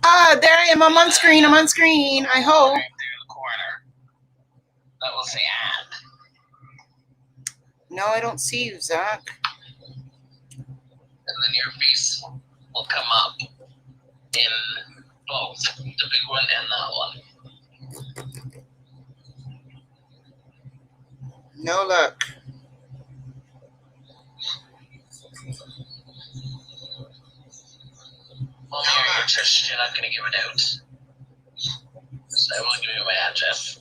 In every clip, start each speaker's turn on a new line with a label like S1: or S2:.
S1: Ah, there I am. I'm on screen. I'm on screen. I hope.
S2: Through the corner. That will say add.
S1: No, I don't see you, Zach.
S2: And then your face will come up in both the big one and that one.
S1: No luck.
S2: Well, your address, you're not going to give it out. So I will give you my address.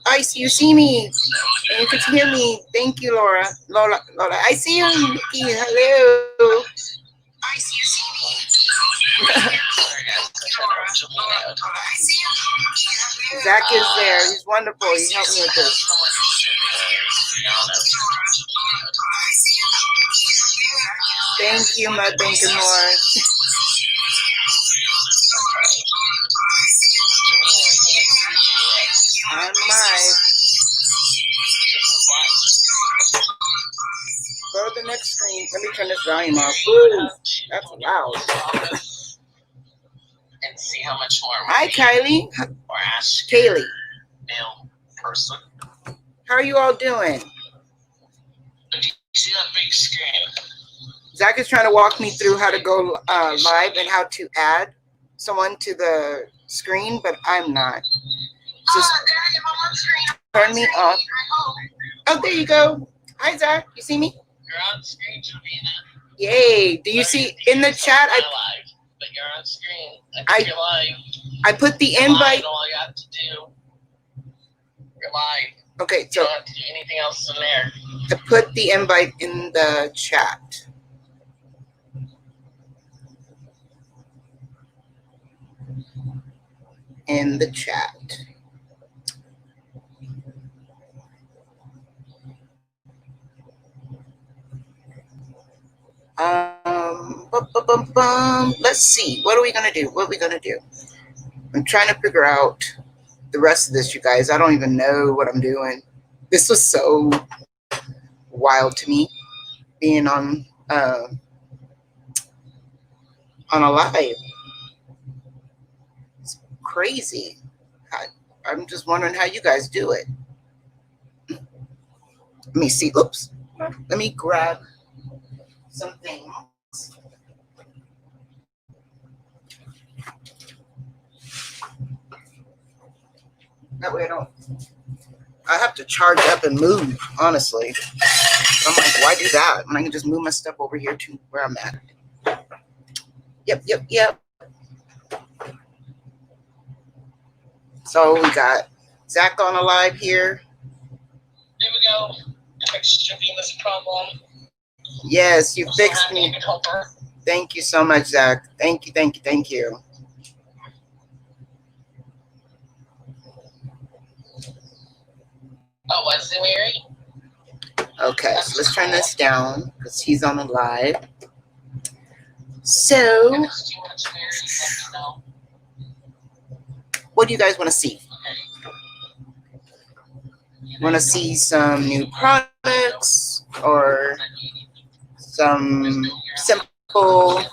S1: I see you. See me. And you can hear me. Thank you, Laura. Lola. I see you, Nikki. Hello. I see you. See me. Zach is there. He's wonderful. He helped me with this. Thank you, Mud Bank and more. I'm live. Go to the next screen. Let me turn this volume off. Woo, that's loud.
S2: And see how much more.
S1: Hi, Kylie.
S2: Or ask
S1: Kaylee.
S2: Male person.
S1: How are you all doing?
S2: Do you see that big screen?
S1: Zach is trying to walk me through how to go live and how to add someone to the screen, but I'm not. Just turn me off. Oh, there you go. Hi, Zach. You see me?
S2: You're on screen, Jovina.
S1: Yay. Do you see in the chat?
S2: Live, but you're on screen. You're live.
S1: I put the
S2: You're
S1: invite.
S2: Live, all you have to do. You're live.
S1: Okay,
S2: You
S1: so
S2: don't have to do anything else in there.
S1: I put the invite in the chat. In the chat. Let's see. What are we gonna do? What are we gonna do? I'm trying to figure out the rest of this, you guys. I don't even know what I'm doing. This was so wild to me, being on a live. It's crazy. I'm just wondering how you guys do it. Let me see. Oops. Let me grab something. That way I have to charge up and move, honestly. I'm like, why do that when I can just move my stuff over here to where I'm at? Yep. So we got Zach on a live here.
S2: There we go. I fixed Jovina's problem.
S1: Yes, you fixed me. Thank you so much, Zach. Thank you.
S2: Oh, was it Mary?
S1: Okay, so let's turn this down because he's on a live. So, what do you guys want to see? Want to see some new products or some simple?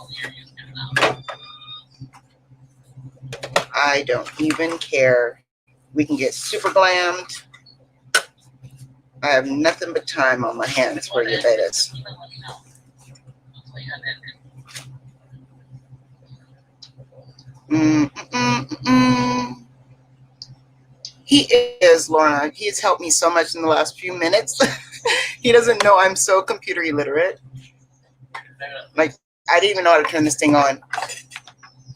S1: I don't even care. We can get super glammed. I have nothing but time on my hands for you, betas. He is, Lorna. He has helped me so much in the last few minutes. He doesn't know I'm so computer illiterate. Like, I didn't even know how to turn this thing on.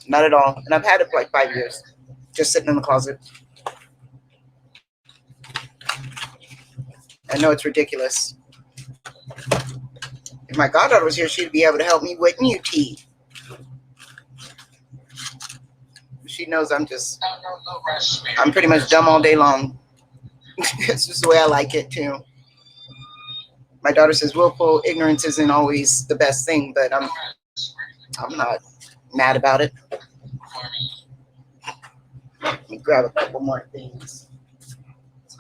S1: Not at all. And I've had it for like 5 years. Just sitting in the closet. I know it's ridiculous. If my goddaughter was here, she'd be able to help me with new tea. She knows I'm pretty much dumb all day long. It's just the way I like it too. My daughter says willful ignorance isn't always the best thing, but I'm not mad about it. Let me grab a couple more things.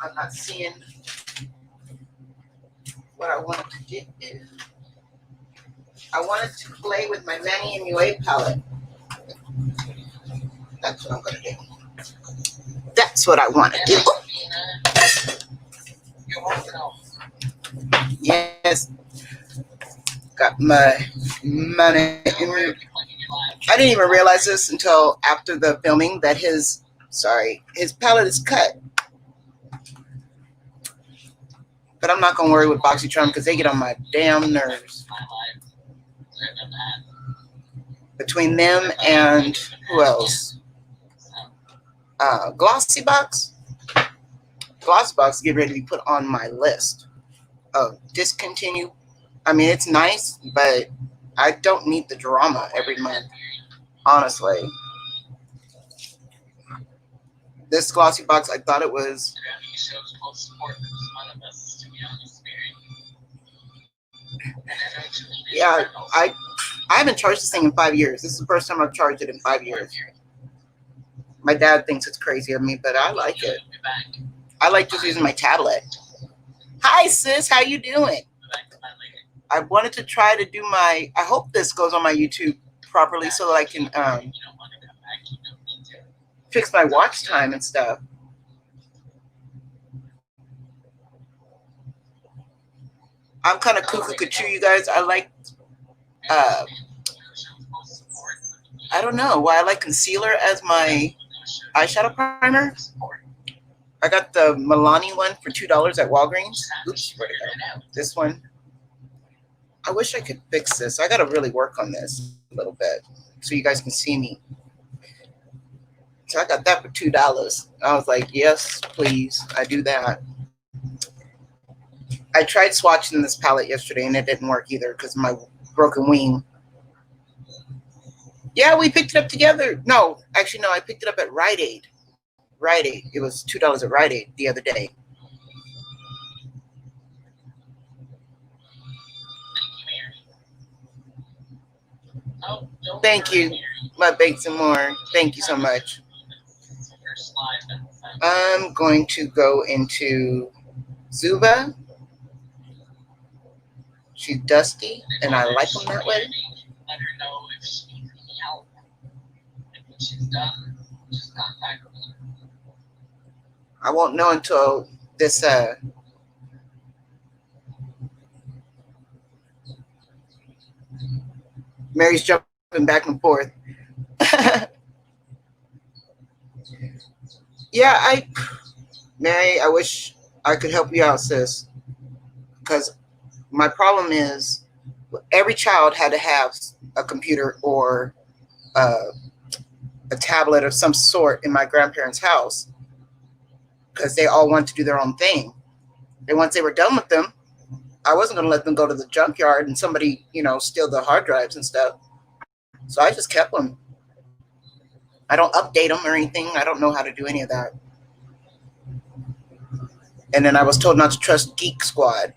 S1: I'm not seeing what I want to do. I wanted to play with my Manny MUA palette. That's what I'm gonna do. That's what I want to do.
S2: You're welcome.
S1: Yes. Got my money. I didn't even realize this until after the filming that his palette is cut. But I'm not gonna worry with BoxyCharm because they get on my damn nerves. Between them and who else? Glossybox. Glossybox is getting ready to be put on my list of discontinue. I mean, it's nice, but I don't need the drama every month. Honestly, this Glossybox, I thought it was. Yeah, I haven't charged this thing in 5 years. This is the first time I've charged it in 5 years. My dad thinks it's crazy of me, but I like it. I like just using my tablet. Hi, sis. How you doing? I wanted to try to do my. I hope this goes on my YouTube properly so that I can fix my watch time and stuff. I'm kind of cuckoo, you guys. I like. I don't know why I like concealer as my eyeshadow primer. I got the Milani one for $2 at Walgreens. Oops, where'd it go? This one. I wish I could fix this. I got to really work on this a little bit so you guys can see me. So I got that for $2. I was like, yes, please. I do that. I tried swatching this palette yesterday and it didn't work either because of my broken wing. Yeah, we picked it up together. No, actually, no, I picked it up at Rite Aid. Rite Aid. It was $2 at Rite Aid the other day. Thank you. My baked some more. Thank you so much. I'm going to go into Zuba. She's dusty, and I like them that way.
S2: Let her know if she needs any help. And when she's done, just contact me.
S1: I won't know until this Mary's jumping back and forth. Yeah, Mary, I wish I could help you out, sis. Because my problem is every child had to have a computer or a tablet of some sort in my grandparents' house because they all wanted to do their own thing. And once they were done with them, I wasn't going to let them go to the junkyard and somebody, steal the hard drives and stuff. So I just kept them. I don't update them or anything. I don't know how to do any of that. And then I was told not to trust Geek Squad.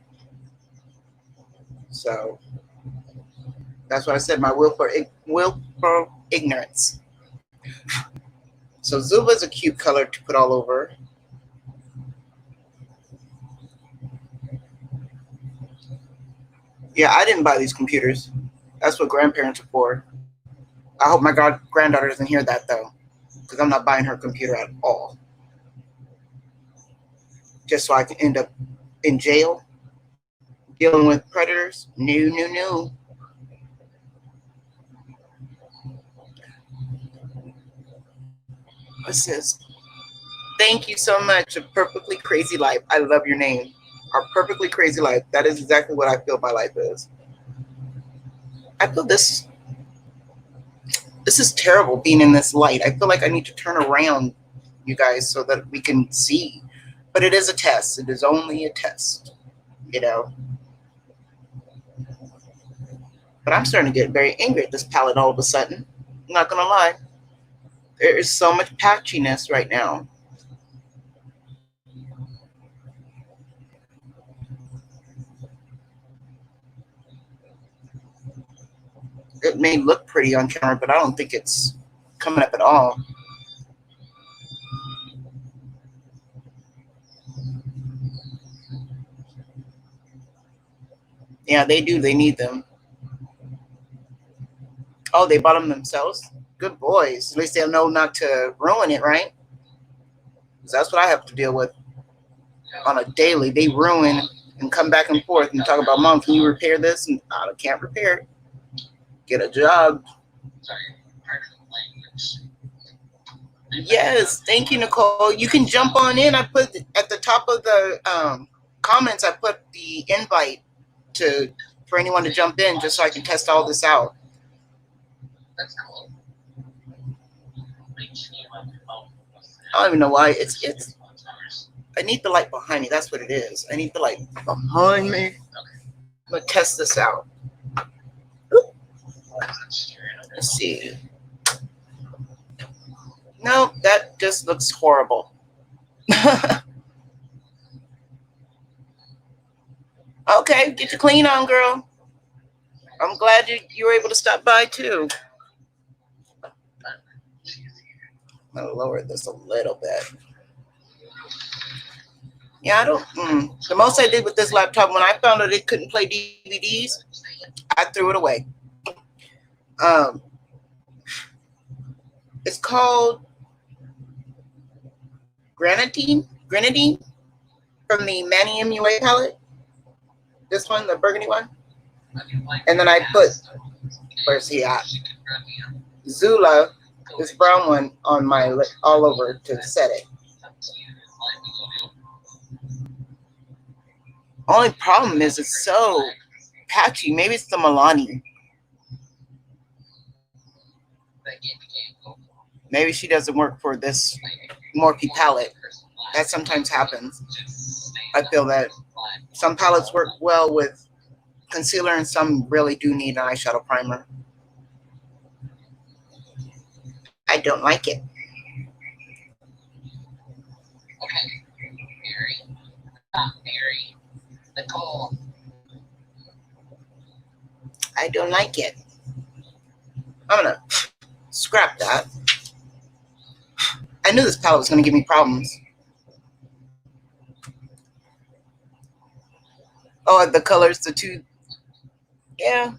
S1: So that's what I said, my willful ignorance. So Zuba's a cute color to put all over. Yeah, I didn't buy these computers. That's what grandparents are for. I hope my granddaughter doesn't hear that, though, because I'm not buying her computer at all. Just so I can end up in jail dealing with predators. No. What's this? Thank you so much. A Perfectly Crazy Life. I love your name. Our Perfectly Crazy Life. That is exactly what I feel my life is. I feel this is terrible being in this light. I feel like I need to turn around, you guys, so that we can see. But it is a test. It is only a test, But I'm starting to get very angry at this palette all of a sudden. I'm not going to lie. There is so much patchiness right now. It may look pretty on camera, but I don't think it's coming up at all. Yeah, they do. They need them. Oh, they bought them themselves? Good boys. At least they'll know not to ruin it, right? Because that's what I have to deal with on a daily. They ruin and come back and forth and talk about, Mom, can you repair this? And I can't repair it. Get a job. Yes, thank you, Nicole. You can jump on in. I put at the top of the comments, I put the invite for anyone to jump in just so I can test all this out.
S2: That's cool.
S1: I don't even know why. It's I need the light behind me. That's what it is. I need the light behind me. I'm gonna test this out. Oop. Let's see. No, that just looks horrible. Okay, get your clean on, girl. I'm glad you were able to stop by too. I'm gonna lower this a little bit. Yeah, I don't. The most I did with this laptop, when I found out it couldn't play DVDs, I threw it away. It's called Grenadine from the Manny MUA palette. This one, the burgundy one. And then I put, where's he at? Zula, this brown one, on my all over to set it. Only problem is it's so patchy. Maybe it's the Milani. Maybe she doesn't work for this Morphe palette. That sometimes happens. I feel that some palettes work well with concealer and some really do need an eyeshadow primer. I don't like it.
S2: Okay. Mary. Nicole.
S1: I don't like it. I'm gonna scrap that. I knew this palette was gonna give me problems. Oh, the colors, the two. Yeah.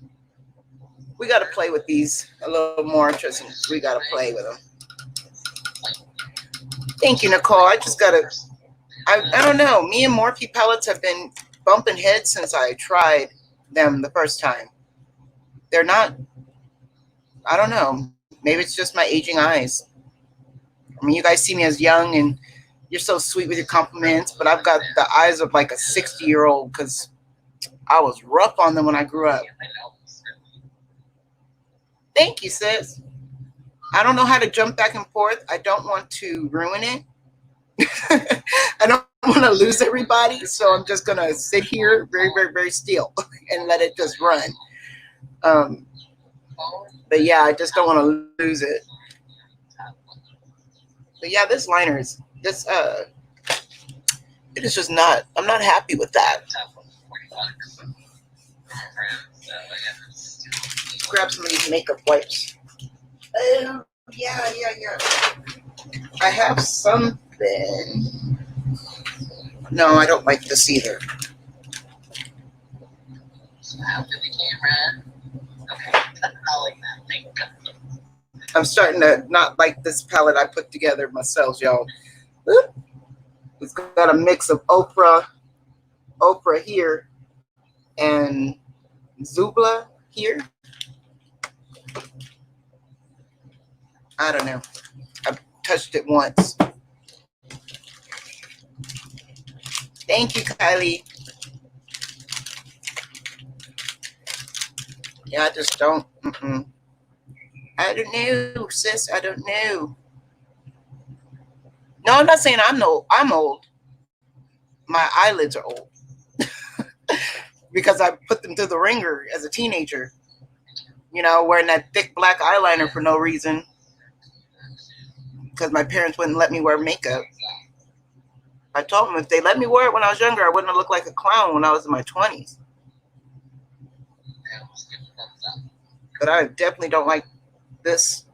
S1: We gotta play with these a little more, Tristan. We gotta play with them. Thank you, Nicole. I just gotta, I don't know. Me and Morphe palettes have been bumping heads since I tried them the first time. They're not, I don't know. Maybe it's just my aging eyes. I mean, you guys see me as young and you're so sweet with your compliments, but I've got the eyes of like a 60-year-old because I was rough on them when I grew up. Thank you, sis. I don't know how to jump back and forth. I don't want to ruin it. I don't want to lose everybody, so I'm just going to sit here very, very, very still and let it just run. But yeah, I just don't want to lose it. But yeah, this liner is this it is just not, I'm not happy with that. Grab some of these makeup wipes. Yeah. I have something. No, I don't like this either. I'm starting to not like this palette I put together myself, y'all. It's got a mix of Oprah here and Zubla here. I don't know. I've touched it once. Thank you, Kylie. Yeah, I just don't. I don't know, sis. I don't know. No, I'm not saying I'm old. I'm old. My eyelids are old because I put them through the ringer as a teenager. You know, wearing that thick black eyeliner for no reason because my parents wouldn't let me wear makeup. I told them if they let me wear it when I was younger, I wouldn't have looked like a clown when I was in my 20s. But I definitely don't like this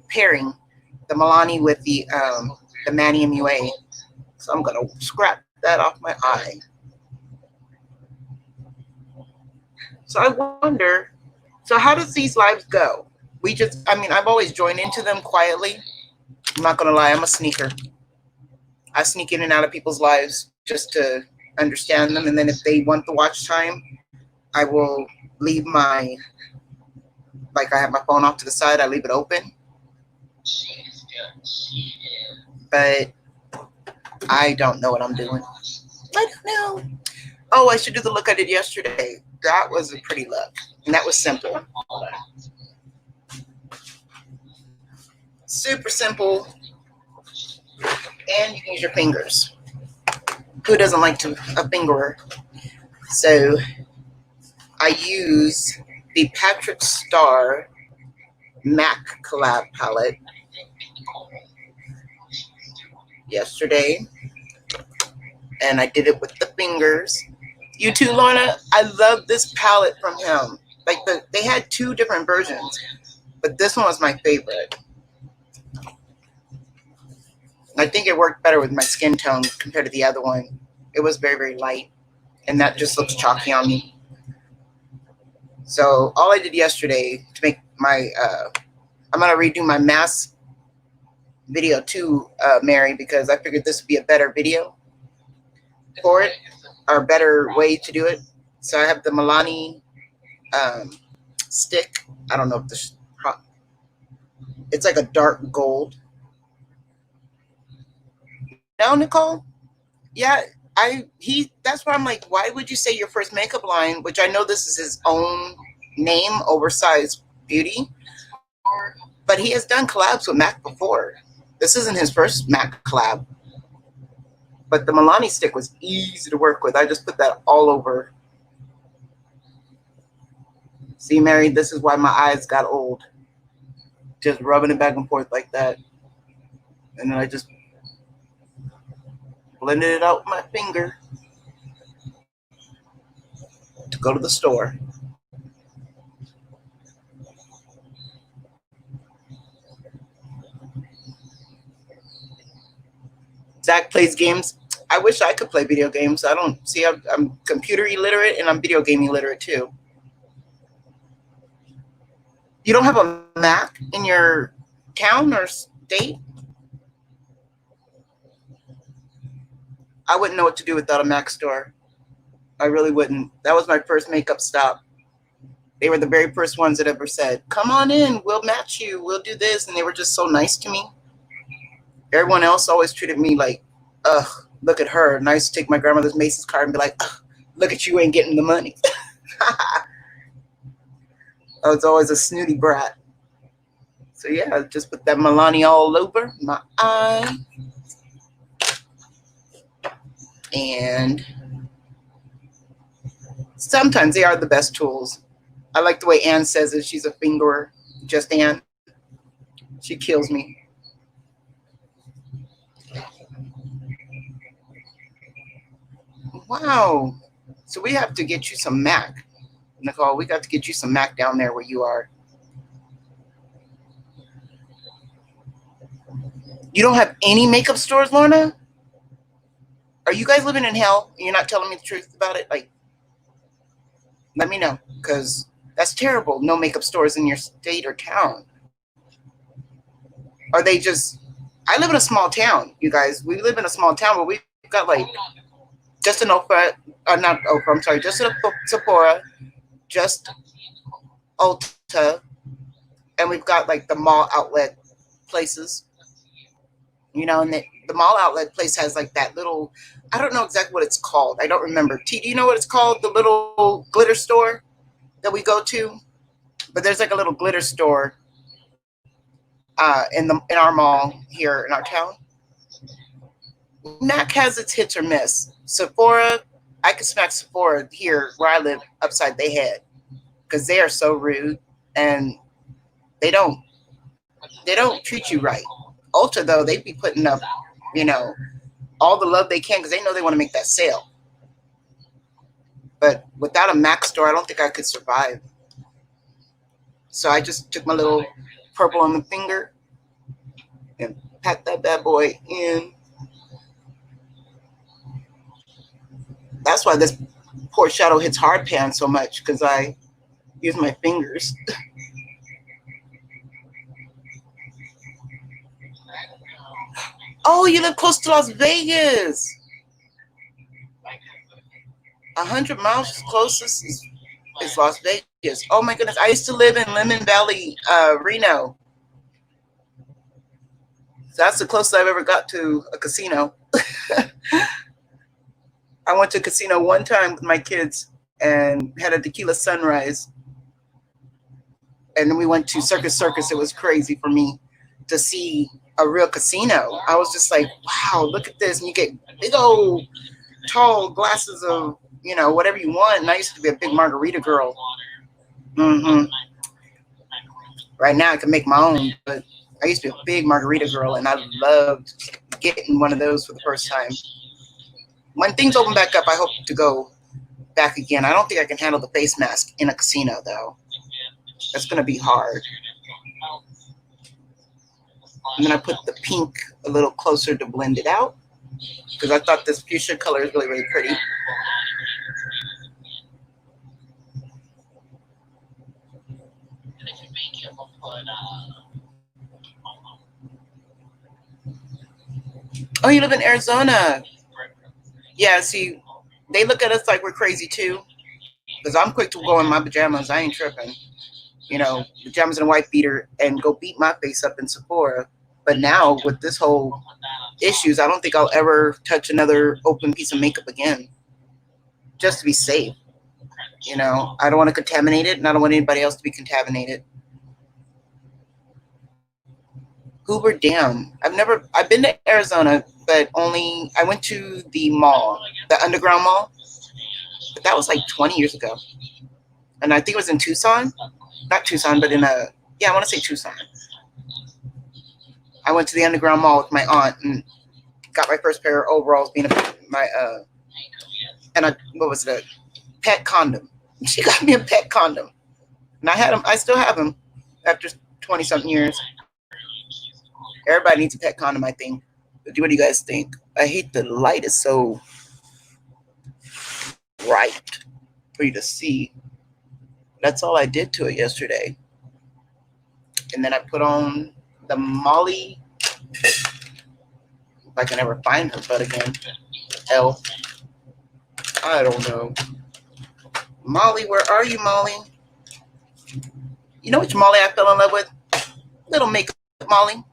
S1: pairing, the Milani with the Manny MUA. So I'm gonna scrap that off my eye. So I wonder, So how does these lives go? I've always joined into them quietly. I'm not gonna lie, I'm a sneaker. I sneak in and out of people's lives just to understand them, and then if they want the watch time, I will leave I have my phone off to the side, I leave it open. But I don't know what I'm doing. I don't know. Oh, I should do the look I did yesterday. That was a pretty look, and that was simple. Super simple, and you can use your fingers. Who doesn't like a fingerer? So I use the Patrick Starr MAC collab palette yesterday, and I did it with the fingers. You too, Lorna? I love this palette from him. They had 2 different versions, but this one was my favorite. I think it worked better with my skin tone compared to the other one. It was very, very light, and that just looks chalky on me. So all I did yesterday to make my, I'm going to redo my mask video too, Mary, because I figured this would be a better video for it, or a better way to do it. So I have the Milani stick. I don't know if this, it's like a dark gold. No, Nicole? Yeah, that's why I'm like, why would you say your first makeup line, which I know this is his own name, Oversized Beauty, but he has done collabs with MAC before. This isn't his first MAC collab. But the Milani stick was easy to work with. I just put that all over. See, Mary, this is why my eyes got old. Just rubbing it back and forth like that. And then I just blended it out with my finger to go to the store. Zach plays games. I wish I could play video games. I don't see. I'm computer illiterate and I'm video game illiterate too. You don't have a Mac in your town or state? I wouldn't know what to do without a Mac store. I really wouldn't. That was my first makeup stop. They were the very first ones that ever said, come on in, we'll match you, we'll do this. And they were just so nice to me. Everyone else always treated me like, ugh, look at her. And I used to take my grandmother's Macy's card and be like, ugh, look at you, ain't getting the money. I was always a snooty brat. So yeah, I just put that Milani all over my eye. And sometimes they are the best tools. I like the way Ann says it. She's a fingerer. Just Ann. She kills me. Wow. So we have to get you some MAC. Nicole, we got to get you some MAC down there where you are. You don't have any makeup stores, Lorna? Are you guys living in hell and you're not telling me the truth about it? Like, let me know, because that's terrible. No makeup stores in your state or town. Are they just, I live in a small town, you guys. We live in a small town where we've got like just an Oprah, not Oprah, I'm sorry, just a Sephora, just Ulta, and we've got like the mall outlet places. You know, and the mall outlet place has like that little, I don't know exactly what it's called. I don't remember. T, do you know what it's called? The little glitter store that we go to? But there's like a little glitter store in our mall here in our town. MAC has its hits or miss. Sephora, I could smack Sephora here where I live upside their head because they are so rude and they don't treat you right. Ulta, though, they'd be putting up, you know, all the love they can because they know they want to make that sale. But without a MAC store, I don't think I could survive. So I just took my little purple on the finger and pat that bad boy in. That's why this poor shadow hits hard pan so much, because I use my fingers. Oh, you live close to Las Vegas. 100 miles closest is Las Vegas. Oh my goodness. I used to live in Lemon Valley, Reno. So that's the closest I've ever got to a casino. I went to a casino one time with my kids and had a tequila sunrise. And then we went to Circus Circus. It was crazy for me to see a real casino. I was just like, wow, look at this. And you get big old tall glasses of, you know, whatever you want. And I used to be a big margarita girl. Right now I can make my own, but I used to be a big margarita girl, and I loved getting one of those for the first time. When things open back up, I hope to go back again. I don't think I can handle the face mask in a casino, though. That's going to be hard. And then I put the pink a little closer to blend it out, because I thought this fuchsia color is really, really pretty. Oh, you live in Arizona. Yeah, see, they look at us like we're crazy too. Because I'm quick to go in my pajamas. I ain't tripping. You know, pajamas and a white beater and go beat my face up in Sephora. But now with this whole issues, I don't think I'll ever touch another open piece of makeup again. Just to be safe. You know, I don't want to contaminate it, and I don't want anybody else to be contaminated. Hoover Dam. I've been to Arizona, but I went to the mall, the underground mall, but that was like 20 years ago. And I think it was in Tucson, not Tucson, but I want to say Tucson. I went to the underground mall with my aunt and got my first pair of overalls, what was it, a pet condom. She got me a pet condom. And I had them, I still have them after 20 something years. Everybody needs a pet condom, I think. What do you guys think? I hate the light is so bright for you to see. That's all I did to it yesterday. And then I put on the Molly. If I can ever find her butt again. Elf. I don't know. Molly, where are you, Molly? You know which Molly I fell in love with? Little makeup Molly.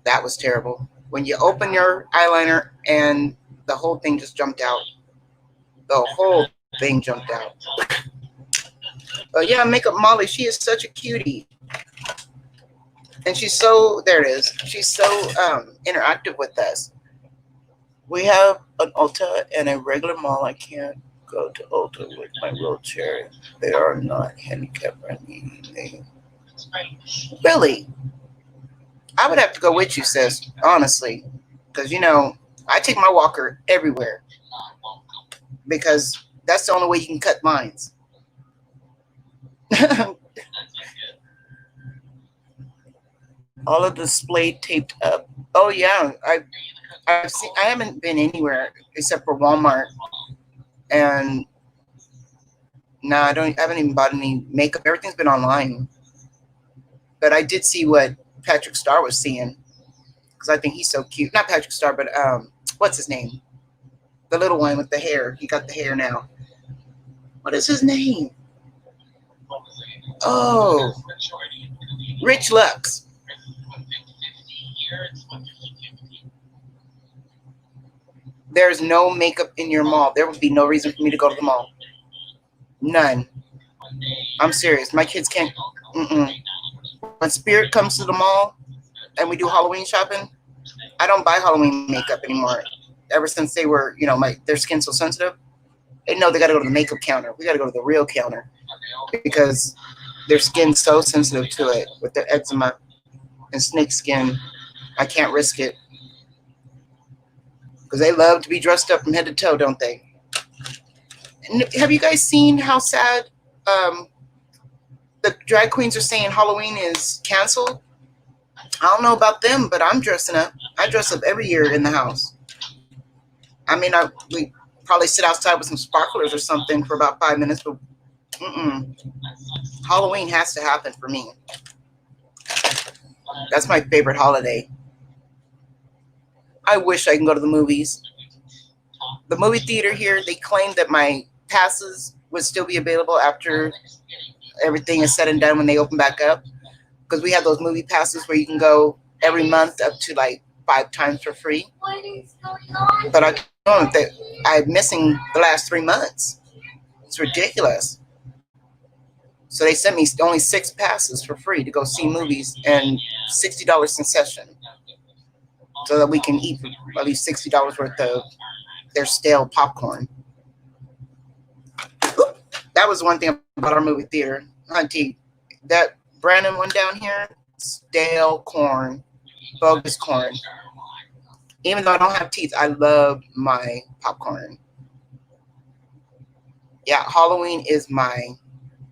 S1: That was terrible. When you open your eyeliner and the whole thing just jumped out. The whole thing jumped out. But yeah, Makeup Molly, she is such a cutie. And she's so, there it is. She's so interactive with us. We have an Ulta and a regular mall. I can't go to Ulta with my wheelchair. They are not handicap friendly. Really? I would have to go with you, sis, honestly. Because, you know, I take my walker everywhere. Because that's the only way you can cut lines. All of the display taped up. Oh, yeah. I haven't been anywhere except for Walmart. And no, I haven't even bought any makeup. Everything's been online. But I did see what Patrick Star was seeing, because I think he's so cute. Not Patrick Star, but what's his name? The little one with the hair. He got the hair now. What is his name? Oh, Rich Lux. There's no makeup in your mall. There would be no reason for me to go to the mall. None. I'm serious. My kids can't. When Spirit comes to the mall and we do Halloween shopping, I don't buy Halloween makeup anymore. Ever since they were, you know, their skin's so sensitive, they know they got to go to the makeup counter. We got to go to the real counter because their skin's so sensitive to it with their eczema and snake skin. I can't risk it because they love to be dressed up from head to toe, don't they? And have you guys seen how sad the drag queens are saying Halloween is canceled? I don't know about them, but I'm dressing up. I dress up every year in the house. I mean, we probably sit outside with some sparklers or something for about 5 minutes, but Halloween has to happen for me. That's my favorite holiday. I wish I can go to the movies. The movie theater here, they claim that my passes would still be available after everything is said and done when they open back up. Because we have those movie passes where you can go every month up to like 5 times for free. But I don't know that I'm missing the last 3 months. It's ridiculous. So they sent me only 6 passes for free to go see movies and $60 concession, so that we can eat at least $60 worth of their stale popcorn. That was one thing about our movie theater. Auntie, that Brandon one down here, stale corn, bogus corn. Even though I don't have teeth, I love my popcorn. Yeah, Halloween is my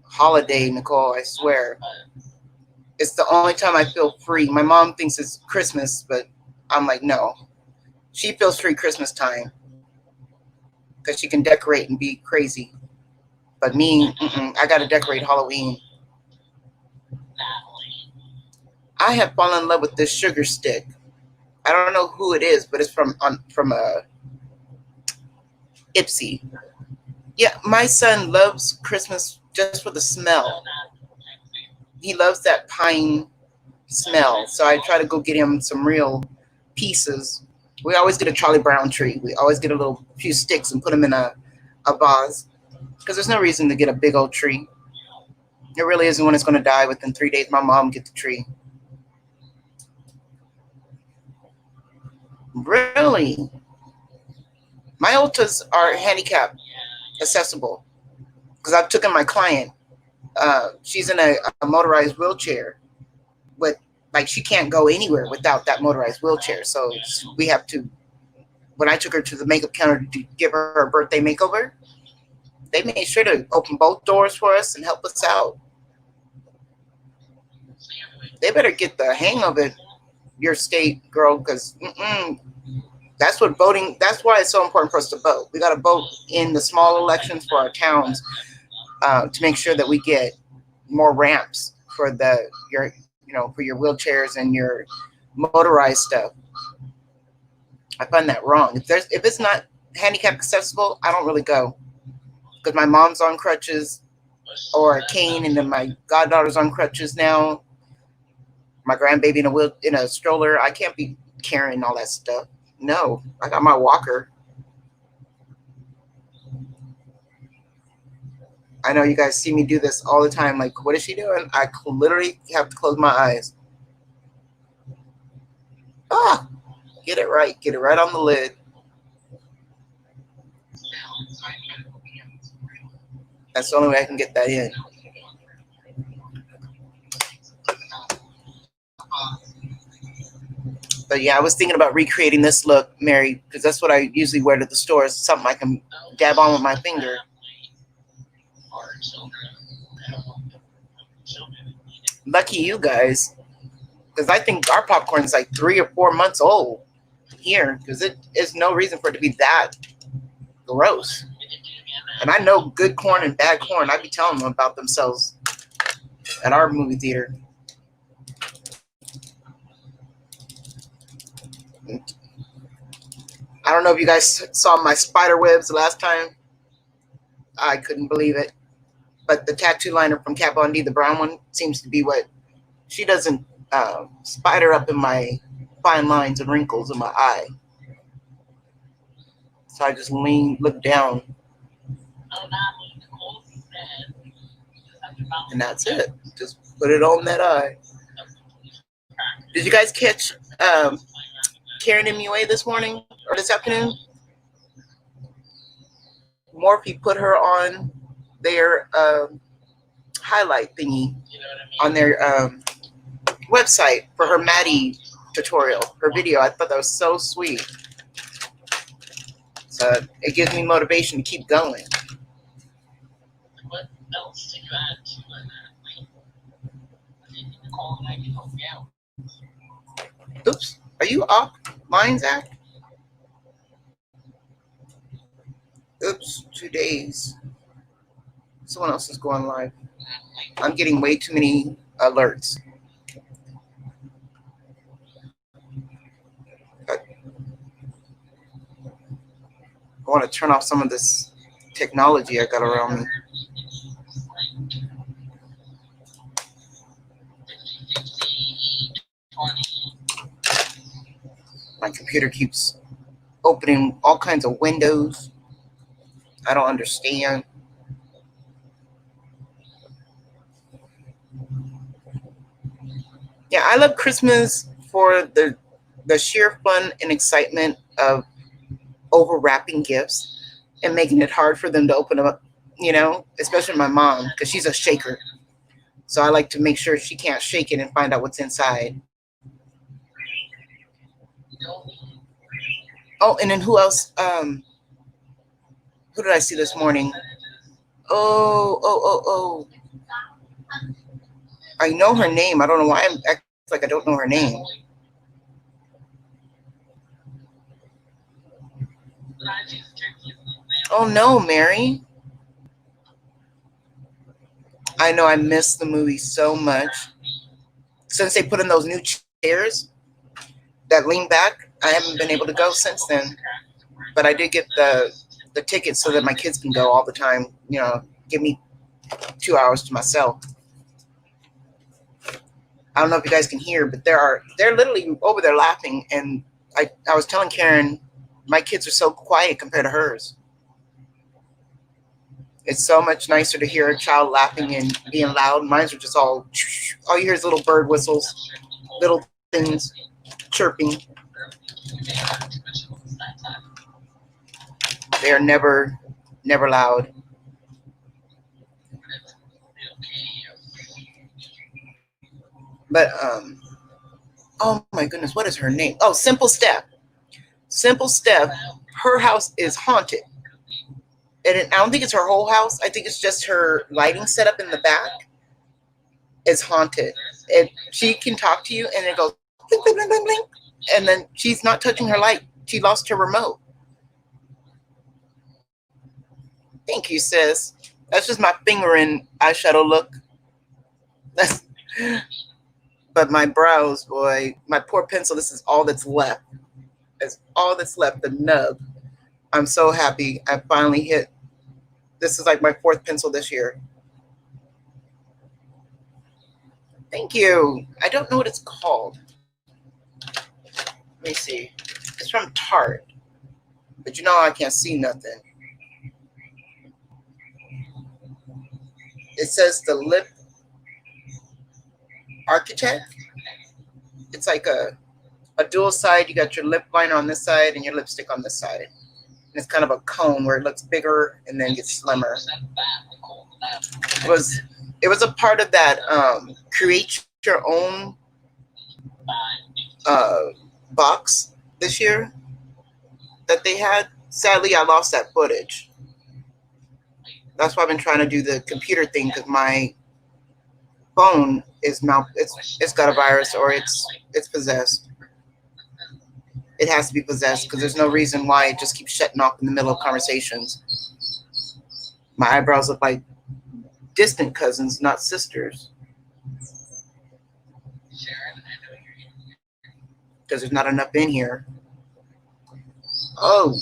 S1: holiday, Nicole, I swear. It's the only time I feel free. My mom thinks it's Christmas, but I'm like, no. She feels free Christmas time because she can decorate and be crazy. But me, I got to decorate Halloween. I have fallen in love with this sugar stick. I don't know who it is, but it's from Ipsy. Yeah, my son loves Christmas just for the smell. He loves that pine smell. So I try to go get him some real pieces. We always get a Charlie Brown tree. We always get a few sticks and put them in a vase. Because there's no reason to get a big old tree. It really isn't when it's going to die. Within 3 days, my mom gets the tree. Really? My Ultas are handicap accessible. Because I've taken my client. She's in a motorized wheelchair. But like she can't go anywhere without that motorized wheelchair. So we have to, when I took her to the makeup counter to give her a birthday makeover, they made sure to open both doors for us and help us out. They better get the hang of it, your state, girl, because that's what voting, that's why it's so important for us to vote. We got to vote in the small elections for our towns to make sure that we get more ramps for for your wheelchairs and your motorized stuff. I find that wrong. If it's not handicap accessible, I don't really go. Because my mom's on crutches or a cane, and then my goddaughter's on crutches now. My grandbaby in a stroller. I can't be carrying all that stuff. No, I got my walker. I know you guys see me do this all the time. Like, what is she doing? I literally have to close my eyes. Get it right. Get it right on the lid. That's the only way I can get that in. But yeah, I was thinking about recreating this look, Mary, because that's what I usually wear to the stores. Something I can dab on with my finger. Lucky you guys, because I think our popcorn is like 3 or 4 months old here, because it is no reason for it to be that gross. And I know good corn and bad corn. I be telling them about themselves at our movie theater. I don't know if you guys saw my spider webs last time. I couldn't believe it. But the tattoo liner from Kat Von D, the brown one, seems to be what she doesn't spider up in my fine lines and wrinkles in my eye. So I just look down. And that's it. Just put it on that eye. Did you guys catch Karen MUA this morning or this afternoon? Morphe put her on their highlight thingy on their website for her Maddie tutorial, her video. I thought that was so sweet. So it gives me motivation to keep going. What else did you add to that? Oops, are you offline, Zach? Oops, 2 days. Someone else is going live. I'm getting way too many alerts. I want to turn off some of this technology I got around me. My computer keeps opening all kinds of windows. I don't understand. Yeah, I love Christmas for the sheer fun and excitement of overwrapping gifts and making it hard for them to open them up, especially my mom, because she's a shaker. So I like to make sure she can't shake it and find out what's inside. Oh, and then who else? Who did I see this morning? Oh. I know her name. I don't know why I'm acting like I don't know her name. Oh no, Mary. I know I missed the movie so much. Since they put in those new chairs that lean back, I haven't been able to go since then. But I did get the tickets so that my kids can go all the time. Give me 2 hours to myself. I don't know if you guys can hear, but they're literally over there laughing. And I was telling Karen, my kids are so quiet compared to hers. It's so much nicer to hear a child laughing and being loud. Mine are just all you hear is little bird whistles, little things chirping. They are never loud. But oh my goodness, what is her name? Oh, Simple Steph. Simple Steph, her house is haunted. And I don't think it's her whole house. I think it's just her lighting setup in the back is haunted. And she can talk to you and it goes blink, blink, blink, blink, blink. And then she's not touching her light. She lost her remote. Thank you, sis. That's just my finger in eyeshadow look. But my brows, boy, my poor pencil, this is all that's left. It's all that's left, the nub. I'm so happy I finally hit. This is like my 4th pencil this year. Thank you. I don't know what it's called. Let me see. It's from Tarte. But I can't see nothing. It says the Lip Architect. It's like a dual side. You got your lip liner on this side and your lipstick on this side. And it's kind of a cone where it looks bigger and then gets slimmer. It was a part of that create your own box this year that they had. Sadly, I lost that footage. That's why I've been trying to do the computer thing, because my phone is it's got a virus or it's possessed. It has to be possessed because there's no reason why it just keeps shutting off in the middle of conversations. My eyebrows look like distant cousins, not sisters. Because there's not enough in here. Oh,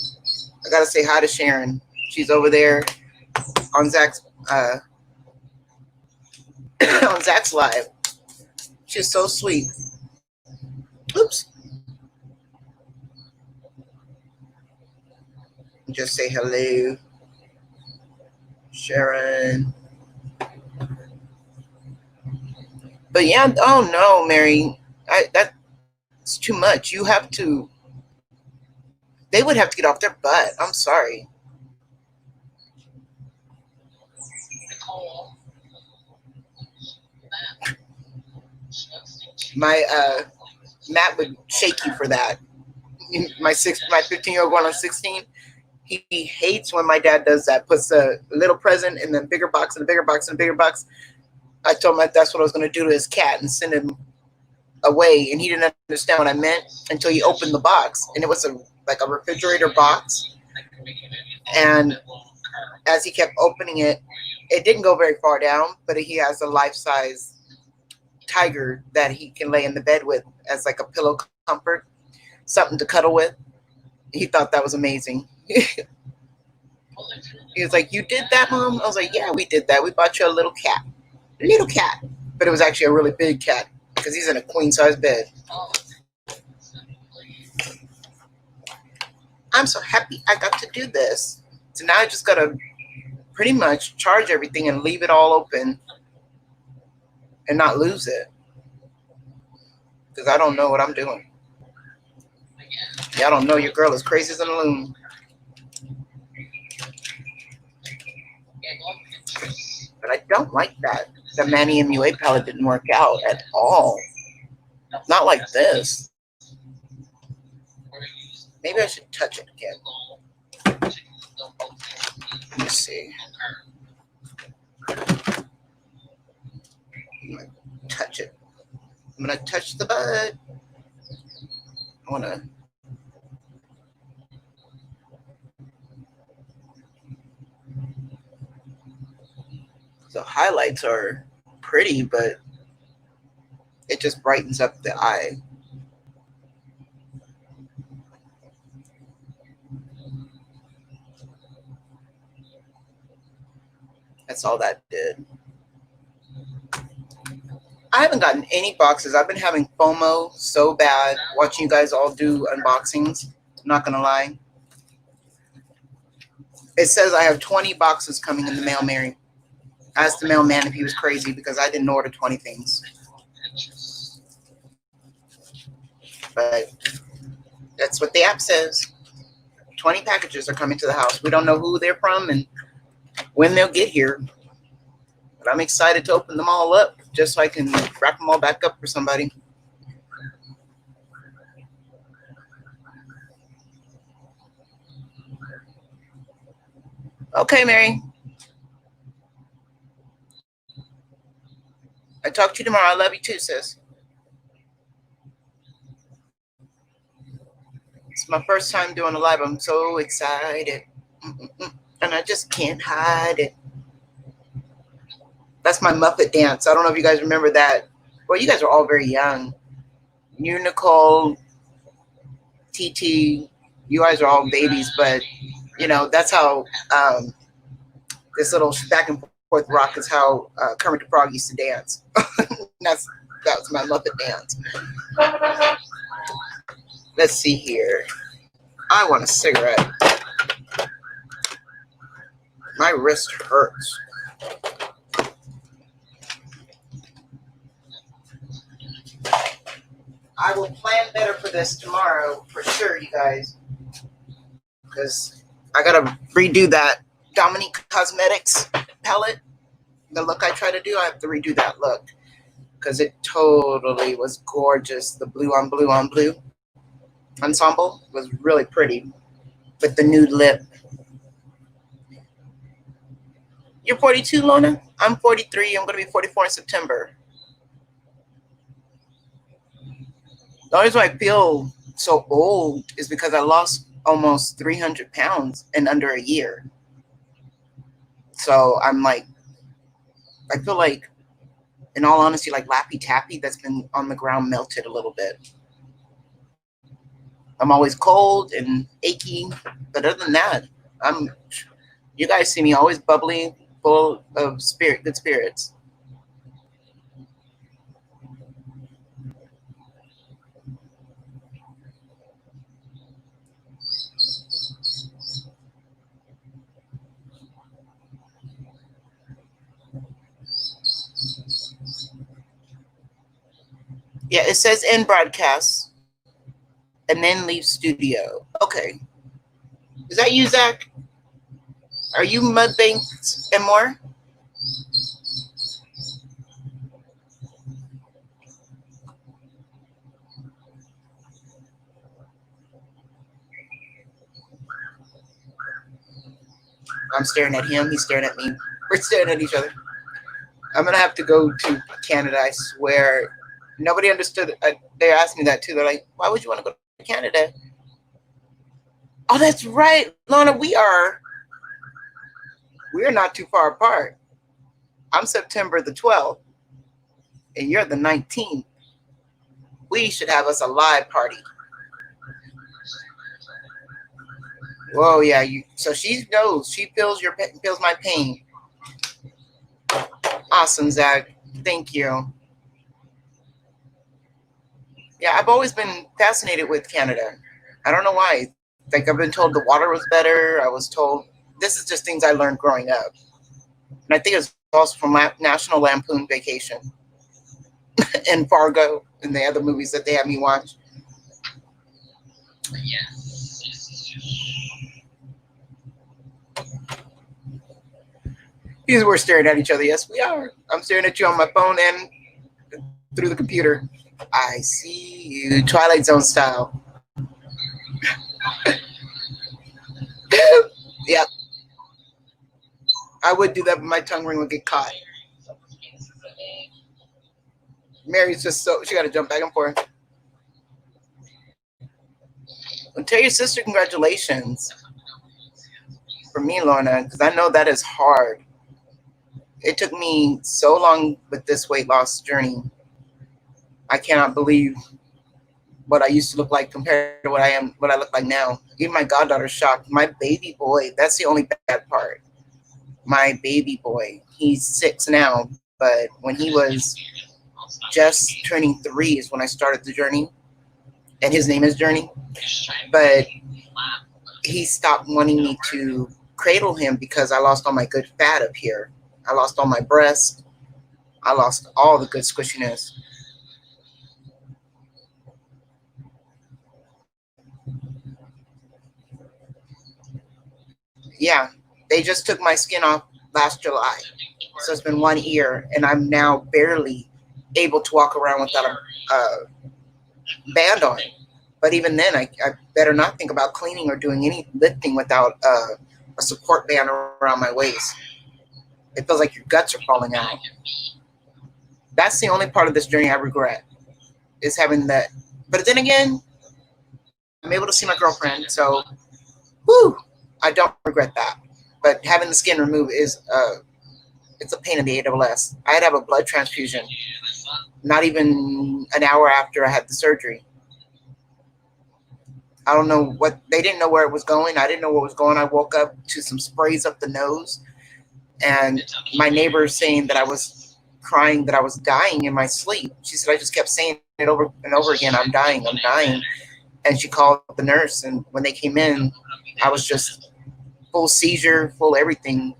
S1: I gotta say hi to Sharon. She's over there on Zach's on Zach's live. She's so sweet. Oops. Just say hello, Sharon. But yeah, oh no, Mary, that's too much. You have to. They would have to get off their butt. I'm sorry. My Matt would shake you for that. My 15-year-old going on 16. He hates when my dad does that. Puts a little present in the bigger box and a bigger box and a bigger box. I told him that's what I was going to do to his cat and send him away, and he didn't understand what I meant until he opened the box, and it was like a refrigerator box. And as he kept opening it, It didn't go very far down, but he has a life-size tiger that he can lay in the bed with as like a pillow comfort, something to cuddle with. He thought that was amazing. He was like, "You did that, Mom?" I was like, "Yeah, we did that. We bought you a little cat. But it was actually a really big cat because he's in a queen-size bed." I'm so happy I got to do this. So now I just got to pretty much charge everything and leave it all open and not lose it. Because I don't know what I'm doing. Y'all don't know your girl is crazy as a loon. But I don't like that. The Manny MUA palette didn't work out at all. Not like this. Maybe I should touch it again. Let me see. I'm gonna touch it. I'm gonna touch the bud. I wanna. The highlights are pretty, but it just brightens up the eye. That's all that did. I haven't gotten any boxes. I've been having FOMO so bad watching you guys all do unboxings. I'm not gonna lie. It says I have 20 boxes coming in the mail, Mary. Asked the mailman if he was crazy because I didn't order 20 things. But that's what the app says. 20 packages are coming to the house. We don't know who they're from and when they'll get here. But I'm excited to open them all up just so I can wrap them all back up for somebody. Okay, Mary. I talk to you tomorrow. I love you too, sis. It's my first time doing a live. I'm so excited. And I just can't hide it. That's my Muppet dance. I don't know if you guys remember that. Well, you guys are all very young. You, Nicole, TT, you guys are all babies, but you know, that's how this little back and forth rock is how Kermit the Frog used to dance. That was my Muppet dance. Let's see here. I want a cigarette. My wrist hurts. I will plan better for this tomorrow, for sure, you guys. Because I gotta redo that Dominique Cosmetics palette. The look I try to do, I have to redo that look. Because it totally was gorgeous. The blue on blue on blue ensemble was really pretty. With the nude lip. You're 42, Lona? I'm 43. I'm going to be 44 in September. The only reason I feel so old is because I lost almost 300 pounds in under a year. So I'm like, I feel like, in all honesty, like Lappy Tappy that's been on the ground melted a little bit. I'm always cold and achy, but other than that, you guys see me always bubbly, full of good spirits. Yeah, it says end broadcast and then leave studio. Okay. Is that you, Zach? Are you Mudbanks and more? I'm staring at him. He's staring at me. We're staring at each other. I'm going to have to go to Canada, I swear. Nobody understood. They asked me that too. They're like, why would you want to go to Canada? Oh, that's right. Lorna, we are not too far apart. I'm September the 12th, and you're the 19th. We should have us a live party. Whoa, yeah. So she knows. She feels my pain. Awesome, Zach. Thank you. Yeah, I've always been fascinated with Canada. I don't know why. Like I've been told the water was better. I was told this is just things I learned growing up, and I think it's also from National Lampoon Vacation and Fargo and the other movies that they had me watch.
S2: Yes.
S1: Because we're staring at each other. Yes, we are. I'm staring at you on my phone and through the computer. I see you, Twilight Zone style. Yep. I would do that, but my tongue ring would get caught. Mary's just so she got to jump back and forth. Well, tell your sister congratulations for me, Lorna, because I know that is hard. It took me so long with this weight loss journey. I cannot believe what I used to look like compared to what I look like now. Even my goddaughter's shocked. My baby boy, that's the only bad part. My baby boy, he's 6 now, but when he was just turning 3 is when I started the journey, and his name is Journey. But he stopped wanting me to cradle him because I lost all my good fat up here. I lost all my breast. I lost all the good squishiness. Yeah, they just took my skin off last July. So it's been 1 year, and I'm now barely able to walk around without a band on. But even then, I better not think about cleaning or doing any lifting without a support band around my waist. It feels like your guts are falling out. That's the only part of this journey I regret, is having that. But then again, I'm able to see my girlfriend, so whew, I don't regret that. But having the skin removed is it's a pain in the ALS. I had to have a blood transfusion not even an hour after I had the surgery. I don't know what they didn't know where it was going. I didn't know what was going. I woke up to some sprays up the nose, and my neighbor saying that I was crying, that I was dying in my sleep. She said I just kept saying it over and over again. I'm dying. I'm dying. And she called the nurse, and when they came in, I was just full seizure, full everything.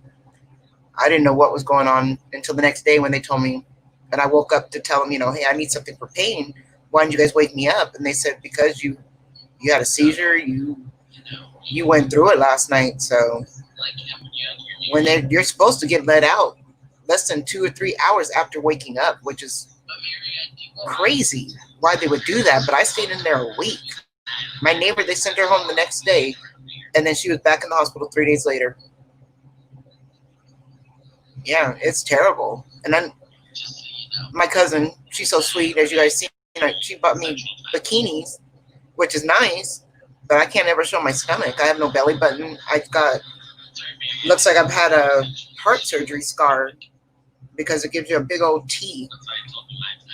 S1: I didn't know what was going on until the next day when they told me, and I woke up to tell them, hey, I need something for pain. Why didn't you guys wake me up? And they said, because you had a seizure, you went through it last night. So when you're supposed to get let out less than 2 or 3 hours after waking up, which is crazy why they would do that. But I stayed in there a week. My neighbor, they sent her home the next day, and then she was back in the hospital 3 days later. Yeah, it's terrible. And then my cousin, she's so sweet, as you guys see, she bought me bikinis, which is nice, but I can't ever show my stomach. I have no belly button. Looks like I've had a heart surgery scar because it gives you a big old T.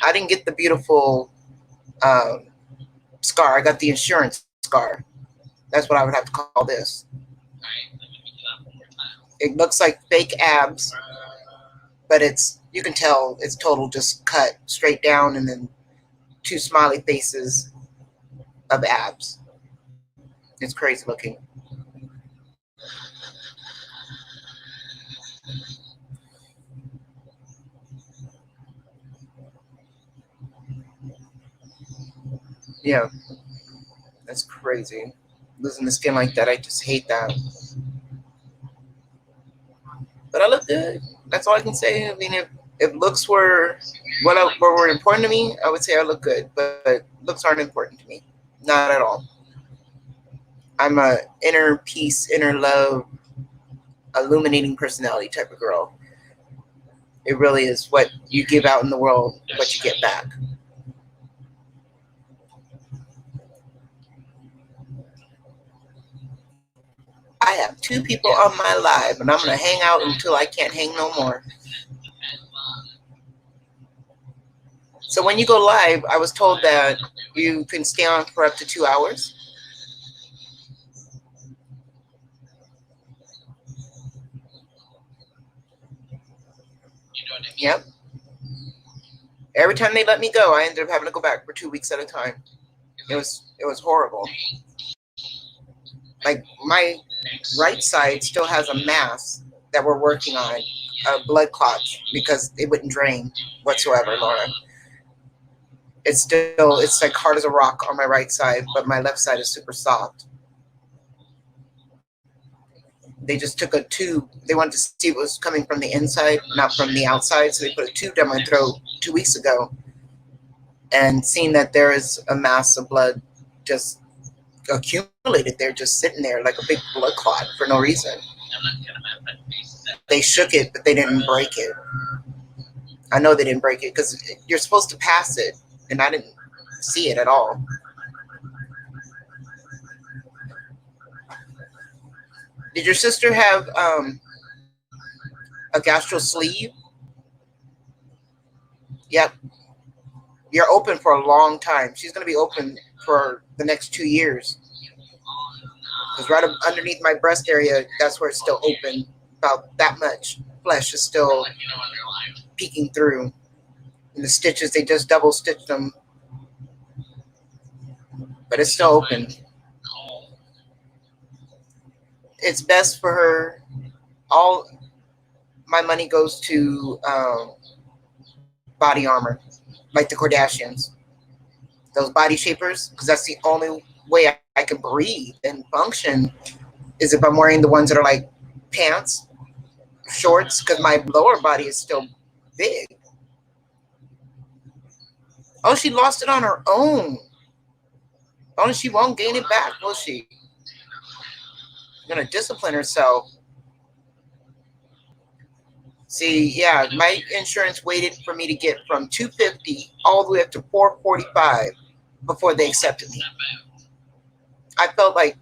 S1: I didn't get the beautiful scar. I got the insurance scar. That's what I would have to call this. It looks like fake abs, but you can tell it's total just cut straight down and then 2 smiley faces of abs. It's crazy looking. Yeah, that's crazy. Losing the skin like that, I just hate that. But I look good. That's all I can say. I mean, if looks were were important to me, I would say I look good. But looks aren't important to me. Not at all. I'm a inner peace, inner love, illuminating personality type of girl. It really is what you give out in the world, what you get back. I have 2 people on my live, and I'm going to hang out until I can't hang no more. So when you go live, I was told that you can stay on for up to 2 hours. Yep. Every time they let me go, I ended up having to go back for 2 weeks at a time. It was horrible. Like my right side still has a mass that we're working on, blood clots, because it wouldn't drain whatsoever, Laura. It's like hard as a rock on my right side, but my left side is super soft. They just took a tube. They wanted to see what was coming from the inside, not from the outside. So they put a tube down my throat 2 weeks ago, and seeing that there is a mass of blood just accumulated there, just sitting there like a big blood clot for no reason. They shook it, but they didn't break it. I know they didn't break it because you're supposed to pass it, and I didn't see it at all. Did your sister have a gastro sleeve? Yep. You're open for a long time. She's going to be open for the next 2 years. Because right underneath my breast area, that's where it's still open. About that much flesh is still peeking through. And the stitches, they just double stitched them. But it's still open. It's best for her. All my money goes to body armor, like the Kardashians. Those body shapers, because that's the only way I can breathe and function is if I'm wearing the ones that are like pants, shorts, because my lower body is still big. Oh, she lost it on her own. Oh, she won't gain it back, will she? Gonna discipline herself. See, yeah, my insurance waited for me to get from $250 all the way up to $445 before they accepted me. I felt like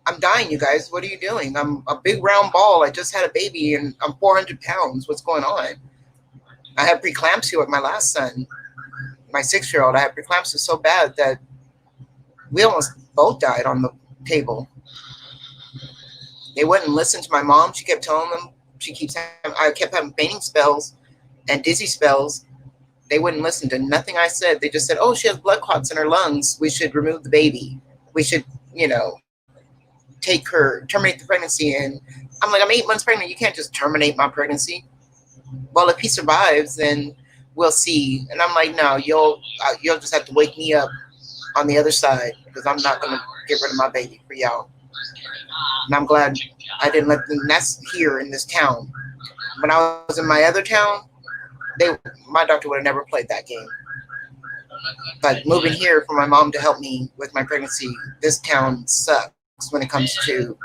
S1: I'm dying, you guys. What are you doing? I'm a big round ball. I just had a baby and I'm 400 pounds. What's going on? I had preeclampsia with my last son, my 6-year-old. I had preeclampsia so bad that we almost both died on the table. They wouldn't listen to my mom. She kept telling them, I kept having fainting spells and dizzy spells. They wouldn't listen to nothing I said. They just said, oh, she has blood clots in her lungs. We should remove the baby. We should, terminate the pregnancy. And I'm like, I'm 8 months pregnant. You can't just terminate my pregnancy. Well, if he survives, then we'll see. And I'm like, no, you'll just have to wake me up on the other side because I'm not going to get rid of my baby for y'all. And I'm glad I didn't let them. That's here in this town. When I was in my other town, my doctor would have never played that game. But moving here for my mom to help me with my pregnancy, this town sucks when it comes to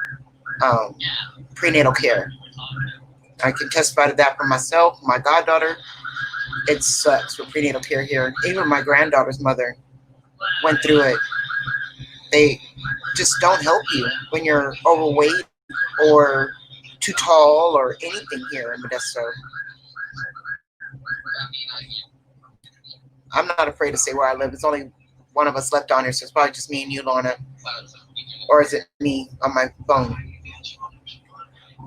S1: prenatal care. I can testify to that for myself, my goddaughter. It sucks for prenatal care here. Even my granddaughter's mother went through it. They just don't help you when you're overweight or too tall or anything here in Modesto. I'm not afraid to say where I live. It's only one of us left on here, so it's probably just me and you, Lorna. Or is it me on my phone?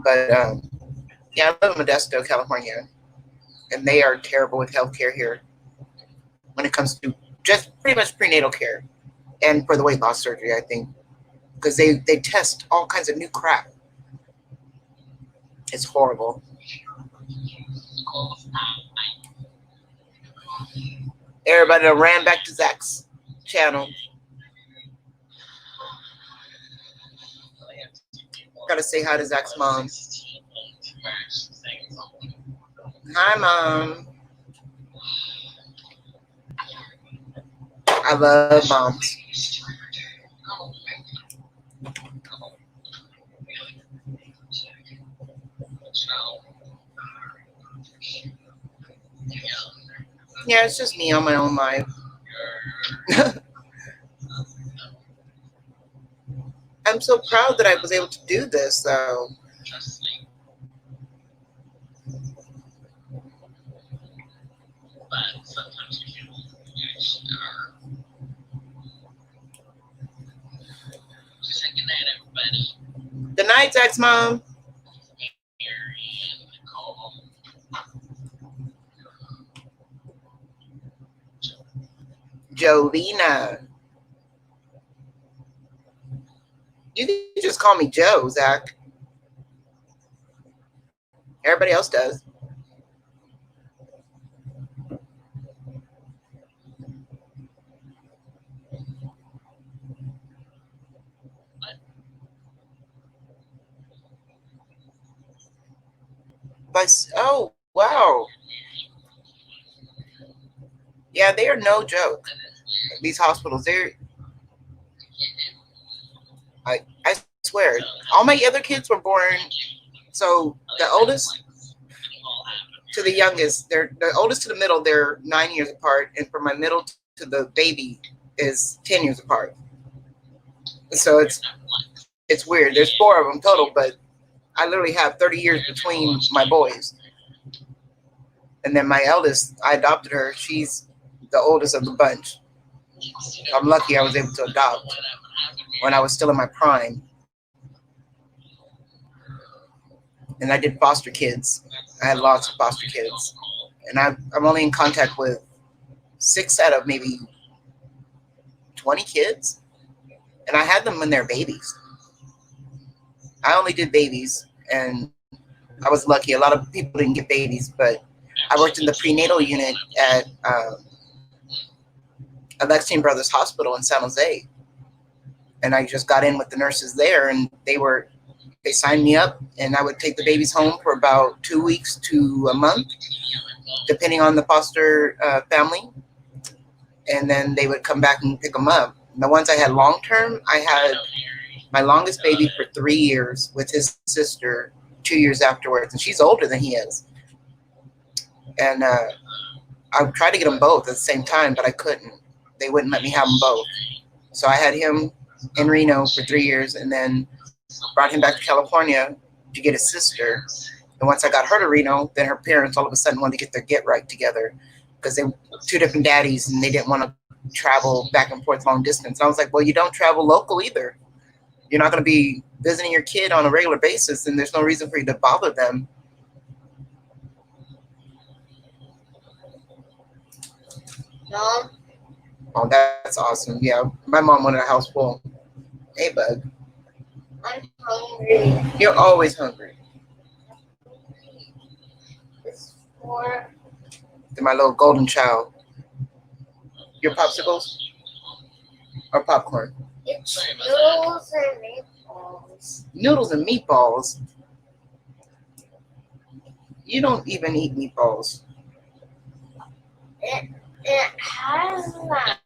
S1: But yeah, I live in Modesto, California, and they are terrible with healthcare here when it comes to just pretty much prenatal care and for the weight loss surgery, I think, because they test all kinds of new crap. It's horrible. Everybody that ran back to Zach's channel. Gotta say hi to Zach's mom. Hi, Mom. I love moms. Yeah, it's just me on my own life. I'm so proud that I was able to do this, though.
S2: She said, good night, everybody.
S1: Good night, Zach's mom.
S2: Mary and Nicole.
S1: Jolina. You can just call me Joe, Zach. Everybody else does. Oh, wow. Yeah, they are no joke. These hospitals, I swear, all my other kids were born. So the oldest to the youngest, they're the oldest to the middle, they're 9 years apart, and from my middle to the baby is 10 years apart. So it's weird. There's 4 of them total, but I literally have 30 years between my boys. And then my eldest, I adopted her. She's the oldest of the bunch. I'm lucky I was able to adopt when I was still in my prime. And I did foster kids. I had lots of foster kids. And I'm only in contact with 6 out of maybe 20 kids. And I had them when they're babies. I only did babies, and I was lucky. A lot of people didn't get babies, but I worked in the prenatal unit at Alexian Brothers Hospital in San Jose. And I just got in with the nurses there, and they signed me up, and I would take the babies home for about 2 weeks to a month, depending on the foster family. And then they would come back and pick them up. And the ones I had long-term, I had my longest baby for 3 years with his sister 2 years afterwards. And she's older than he is. And I tried to get them both at the same time, but I couldn't. They wouldn't let me have them both. So I had him in Reno for 3 years, and then brought him back to California to get his sister. And once I got her to Reno, then her parents all of a sudden wanted to get their get right together because they were 2 different daddies, and they didn't want to travel back and forth long distance. And I was like, well, you don't travel local either. You're not going to be visiting your kid on a regular basis, and there's no reason for you to bother them.
S3: No.
S1: Oh, that's awesome. Yeah, my mom wanted a house full. Hey, bug.
S3: I'm hungry.
S1: You're always hungry.
S3: It's for
S1: To my little golden child. Your popsicles or popcorn?
S3: it's noodles and meatballs.
S1: Noodles and meatballs. You don't even eat meatballs.
S3: It has that.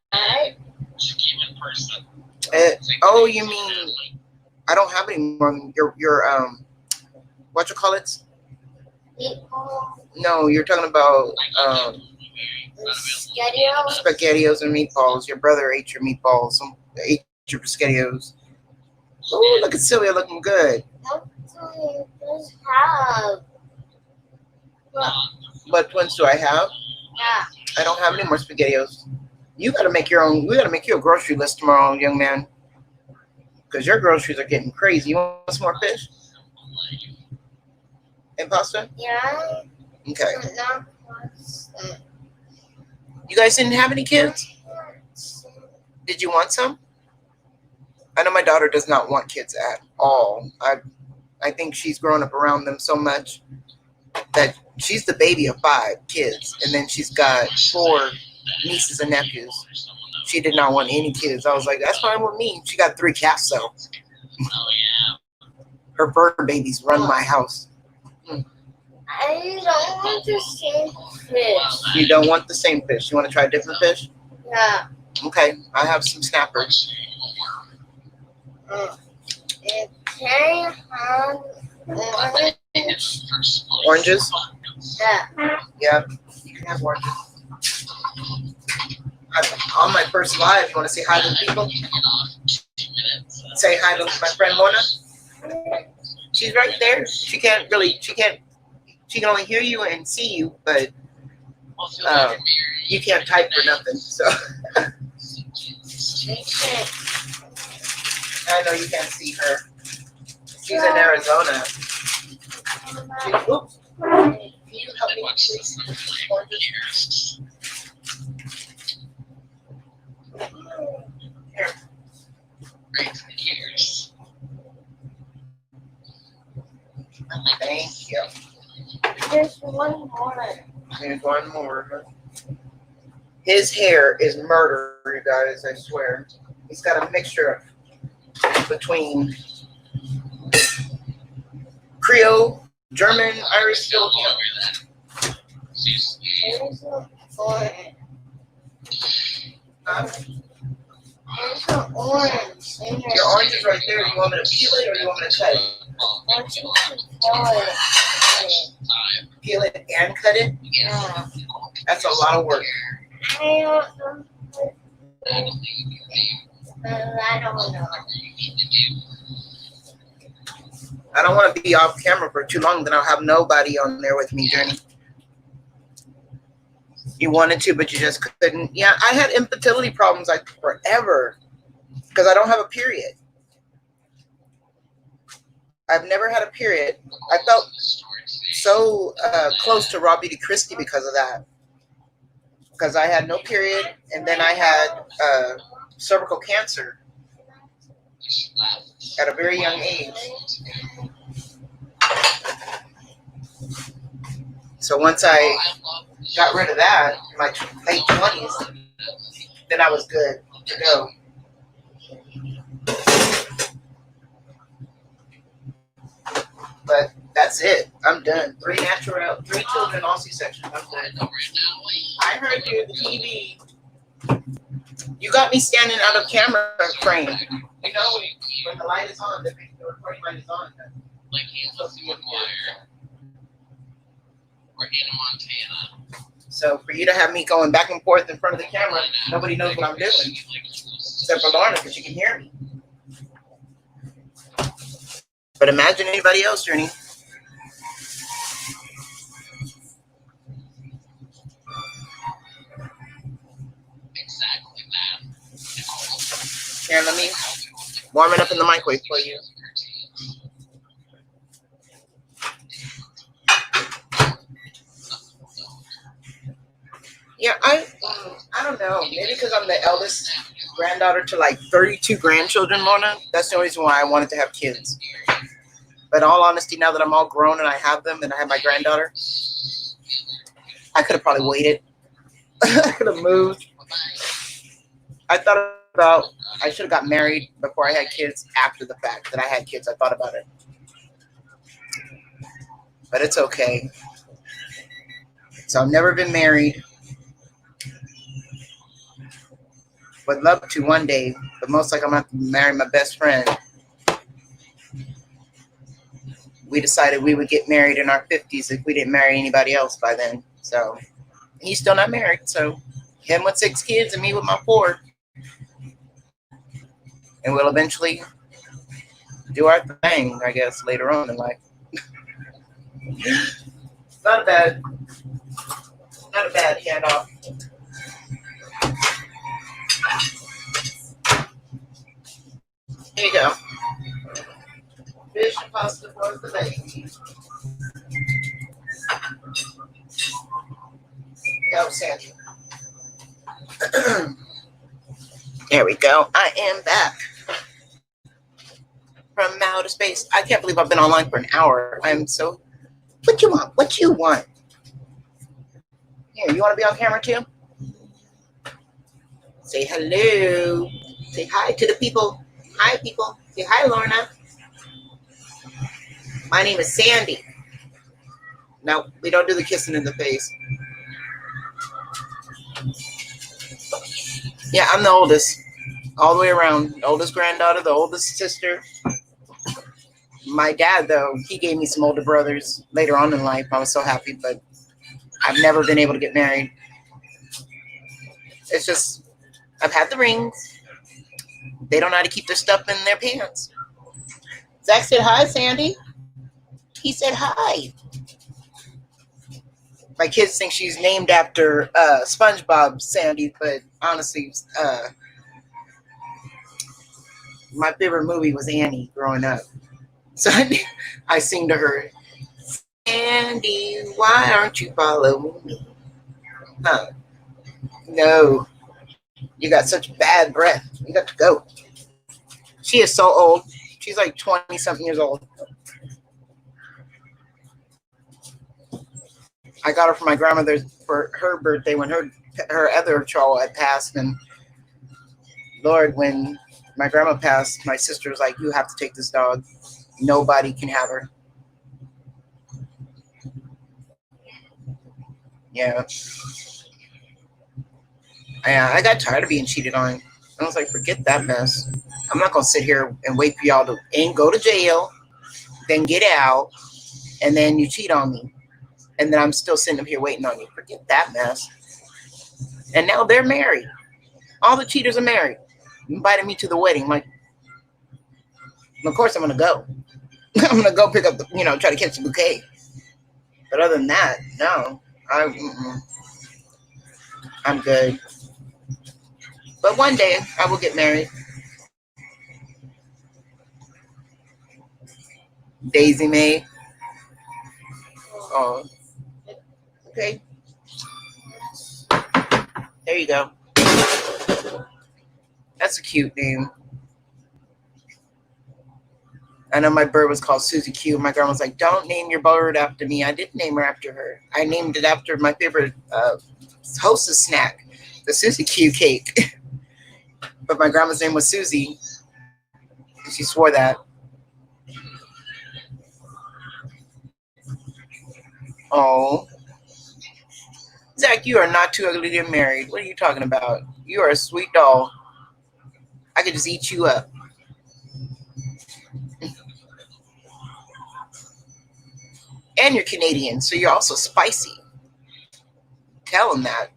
S2: She came in person.
S1: Oh, you mean I don't have any more. Your what you call it?
S3: Meatballs.
S1: No, you're talking about
S3: Spaghettios.
S1: spaghettios and meatballs. Your brother ate your meatballs. Ate your spaghettios. Oh, look at Sylvia looking good.
S3: What do you just have?
S1: What twins do I have?
S3: Yeah.
S1: I don't have any more spaghettios. You gotta make your own. We gotta make you a grocery list tomorrow, young man. Because your groceries are getting crazy. You want some more fish and pasta?
S3: Yeah.
S1: Okay.
S3: But not pasta.
S1: You guys didn't have any kids? Did you want some? I know my daughter does not want kids at all. I think she's grown up around them so much that she's the baby of 5 kids, and then she's got 4 nieces and nephews. She did not want any kids. I was like, that's fine with me. She got 3 cats though.
S2: Oh, yeah.
S1: Her fur babies run my house.
S3: I don't want the same fish.
S1: You don't want the same fish. You want to try a different fish?
S3: Yeah.
S1: Okay, I have some snappers.
S3: It can have orange.
S1: Oranges?
S3: Yeah.
S1: Yeah, you can have oranges. On my first live, you want to say hi to the people? Say hi to my friend Mona. She's right there. She can only hear you and see you, but You can't type for nothing. So I know you can't see her. She's in Arizona. Oops. Can you help me please? Here. Thank you.
S3: There's one more.
S1: There's one more. His hair is murder, you guys, I swear. He's got a mixture between Creole, German, Irish, Filipino.
S3: There's a orange. There's an orange.
S1: Your orange is right there. You want me to peel it or you want me to cut it? Peel it and cut it?
S3: Yeah.
S1: That's a lot of work.
S3: I don't know. I don't know.
S1: I don't want to be off camera for too long, then I'll have nobody on there with me, Journey. You wanted to, but you just couldn't. Yeah, I had infertility problems like forever because I don't have a period. I've never had a period. I felt so close to Robbie de Christie because of that. Because I had no period, and then I had cervical cancer at a very young age. So once I got rid of that in my late 20s, then I was good to go. But that's it. I'm done. 3 children, all C-section. I'm done. I heard you, the TV. You got me standing out of camera frame. You know, when the light is on, the recording light is on.
S2: Like Kansas McGuire or Hannah Montana.
S1: So for you to have me going back and forth in front of the camera, nobody knows what I'm doing. Except for Lorna, because she can hear me. But imagine anybody else, Journey.
S2: Exactly that.
S1: Here, let me warm it up in the microwave for you. Yeah, I don't know. Maybe because I'm the eldest granddaughter to like 32 grandchildren, Lorna. That's the only reason why I wanted to have kids. But in all honesty, now that I'm all grown and I have them and I have my granddaughter, I could have probably waited. I could have moved. I thought about, I should have got married before I had kids. After the fact that I had kids, I thought about it. But it's okay. So I've never been married. Would love to one day, but most likely I'm going to have to marry my best friend. We decided we would get married in our 50s if we didn't marry anybody else by then. So he's still not married. So him with 6 kids and me with my 4. And we'll eventually do our thing, I guess, later on in life. Not a bad handoff. Here you go. Fish and pasta for the baby. Go, Sandy. There we go. I am back from outer space. I can't believe I've been online for an hour. I'm so. What you want? What you want? Here, you want to be on camera too? Say hello. Say hi to the people. Hi, people. Say hi, Lorna. My name is Sandy. No, we don't do the kissing in the face. Yeah, I'm the oldest. All the way around. The oldest granddaughter, the oldest sister. My dad, though, he gave me some older brothers later on in life. I was so happy, but I've never been able to get married. It's just, I've had the rings. They don't know how to keep their stuff in their pants. Zach said hi, Sandy. He said hi. My kids think she's named after SpongeBob Sandy, but honestly, my favorite movie was Annie growing up. So I sing to her, Sandy, why aren't you following me? Huh? No, you got such bad breath. You got to go. She is so old. She's like 20 something years old. I got her from my grandmother for her birthday when her other child had passed. And Lord, when my grandma passed, my sister was like, you have to take this dog. Nobody can have her. Yeah. I got tired of being cheated on. I was like, forget that mess. I'm not going to sit here and wait for y'all to go to jail, then get out, and then you cheat on me. And then I'm still sitting up here waiting on you. Forget that mess. And now they're married. All the cheaters are married. Invited me to the wedding. Like, of course I'm going to go. I'm going to go pick up the, try to catch the bouquet. But other than that, no. I'm good. But one day I will get married. Daisy May. Oh. Okay. There you go. That's a cute name. I know my bird was called Susie Q. My grandma was like, don't name your bird after me. I didn't name her after her. I named it after my favorite hostess snack, the Susie Q cake. But my grandma's name was Susie. She swore that. Oh. Zach, you are not too ugly to get married. What are you talking about? You are a sweet doll. I could just eat you up. And you're Canadian, so you're also spicy. Tell them that.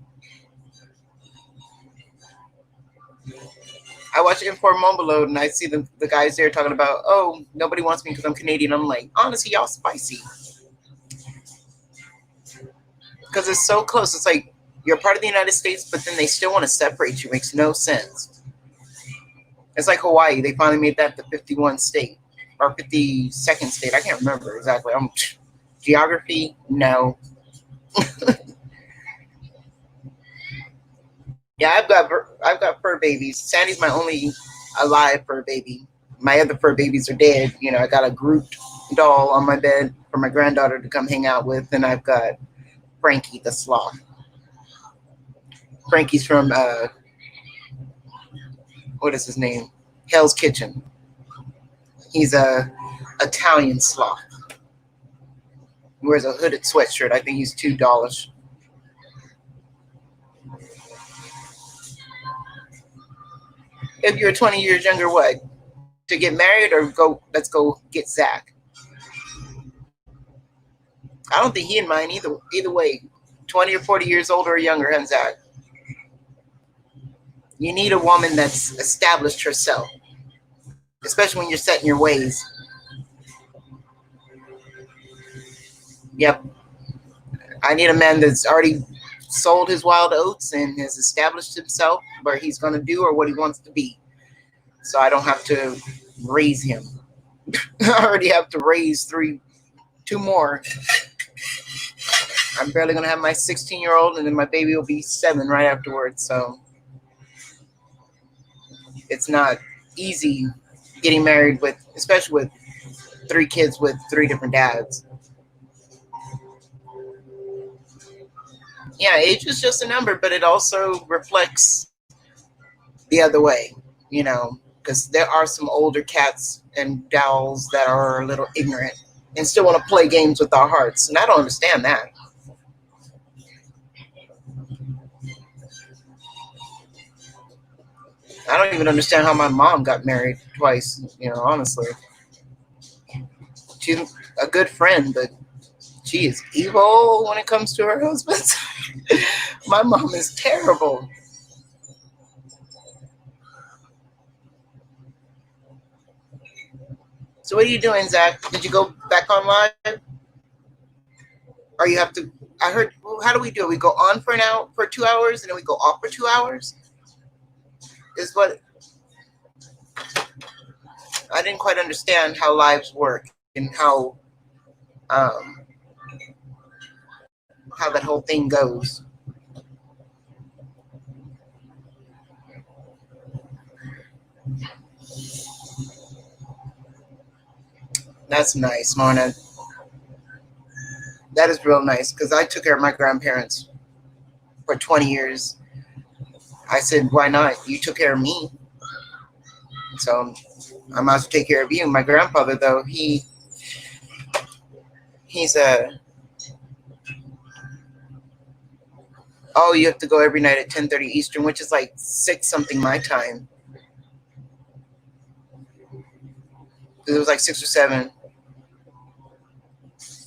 S1: I watch Inform Mobile and I see the guys there talking about, oh, nobody wants me because I'm Canadian. I'm like, honestly, y'all spicy. Because it's so close. It's like you're part of the United States, but then they still want to separate you. It makes no sense. It's like Hawaii. They finally made that the 51st state or 52nd state. I can't remember exactly. Geography, no. Yeah, I've got fur babies. Sandy's my only alive fur baby. My other fur babies are dead. I got a Groot doll on my bed for my granddaughter to come hang out with, and I've got Frankie the sloth. Frankie's from what is his name? Hell's Kitchen. He's a Italian sloth. He wears a hooded sweatshirt. I think he's $2. If you're 20 years younger, what? To get married or let's go get Zach? I don't think he and mine either way. 20 or 40 years older or younger than Zach. You need a woman that's established herself, especially when you're set in your ways. Yep. I need a man that's already sold his wild oats and has established himself where he's going to do or what he wants to be. So I don't have to raise him. I already have to raise two more. I'm barely going to have my 16-year-old, and then my baby will be 7 right afterwards. So it's not easy getting married especially with 3 kids with 3 different dads. Yeah, age is just a number, but it also reflects the other way, because there are some older cats and dolls that are a little ignorant and still want to play games with our hearts. And I don't understand that. I don't even understand how my mom got married twice, honestly. She's a good friend, but she is evil when it comes to her husband. My mom is terrible. So what are you doing, Zach? Did you go back online? Or you have to I heard, well, how do we do it? We go on for an hour, for 2 hours, and then we go off for 2 hours? Is what I didn't quite understand how lives work and um, how that whole thing goes. That's nice, Lorna. That is real nice because I took care of my grandparents for 20 years. I said, why not? You took care of me. So I might as well take care of you. My grandfather, though, he's a, oh, you have to go every night at 10:30 Eastern, which is like 6 something my time. It was like 6 or 7.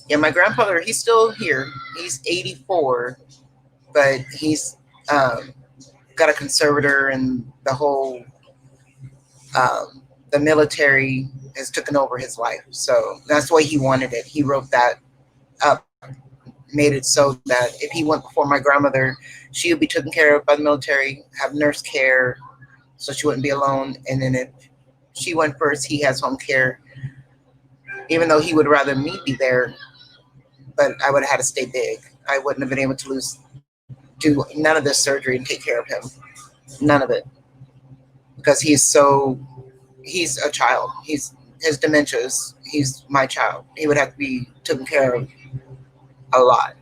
S1: Yeah, my grandfather, he's still here. He's 84, but he's got a conservator, and the whole the military has taken over his life. So that's the way he wanted it. He wrote that up, made it so that if he went before my grandmother, she would be taken care of by the military, have nurse care, so she wouldn't be alone. And then if she went first, he has home care, even though he would rather me be there, but I would have had to stay big. I wouldn't have been able to do none of this surgery and take care of him. None of it. Because he's a child. His dementia he's my child. He would have to be taken care of a lot.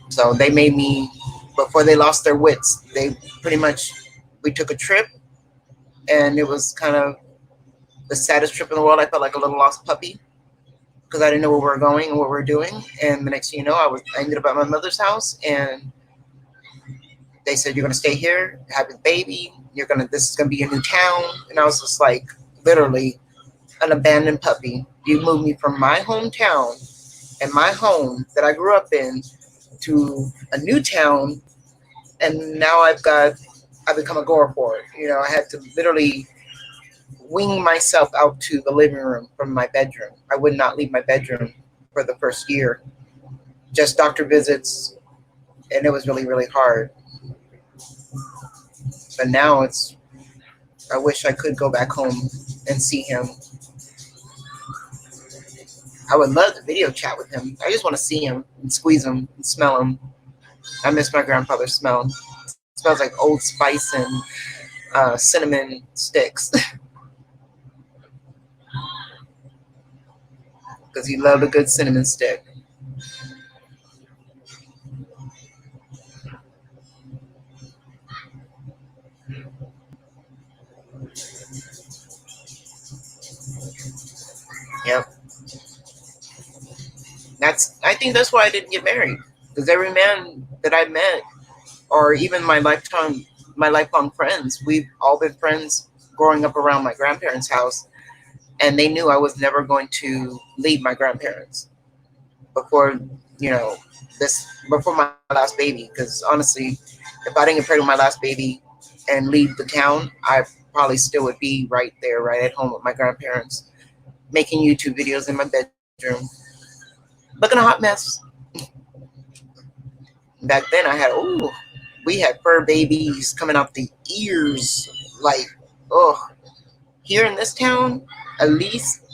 S1: So they made me, before they lost their wits, we took a trip, and it was kind of the saddest trip in the world. I felt like a little lost puppy because I didn't know where we were going and what we were doing. And the next thing you know, I ended up at my mother's house, and they said, you're going to stay here, have a baby. This is going to be a new town. And I was just like, literally an abandoned puppy. You moved me from my hometown and my home that I grew up in to a new town. And now I've become agoraphobe. I had to literally wing myself out to the living room from my bedroom. I would not leave my bedroom for the first year. Just doctor visits. And it was really, really hard. But now I wish I could go back home and see him. I would love to video chat with him. I just want to see him and squeeze him and smell him. I miss my grandfather's smell. It smells like Old Spice and cinnamon sticks. Because he loved a good cinnamon stick. Yep. I think that's why I didn't get married. Because every man that I met, or even my lifelong friends, we've all been friends growing up around my grandparents' house, and they knew I was never going to leave my grandparents before my last baby. Because honestly, if I didn't get pregnant with my last baby and leave the town, I probably still would be right there, right at home with my grandparents, making YouTube videos in my bedroom, looking a hot mess. Back then we had fur babies coming out the ears. Here in this town, at least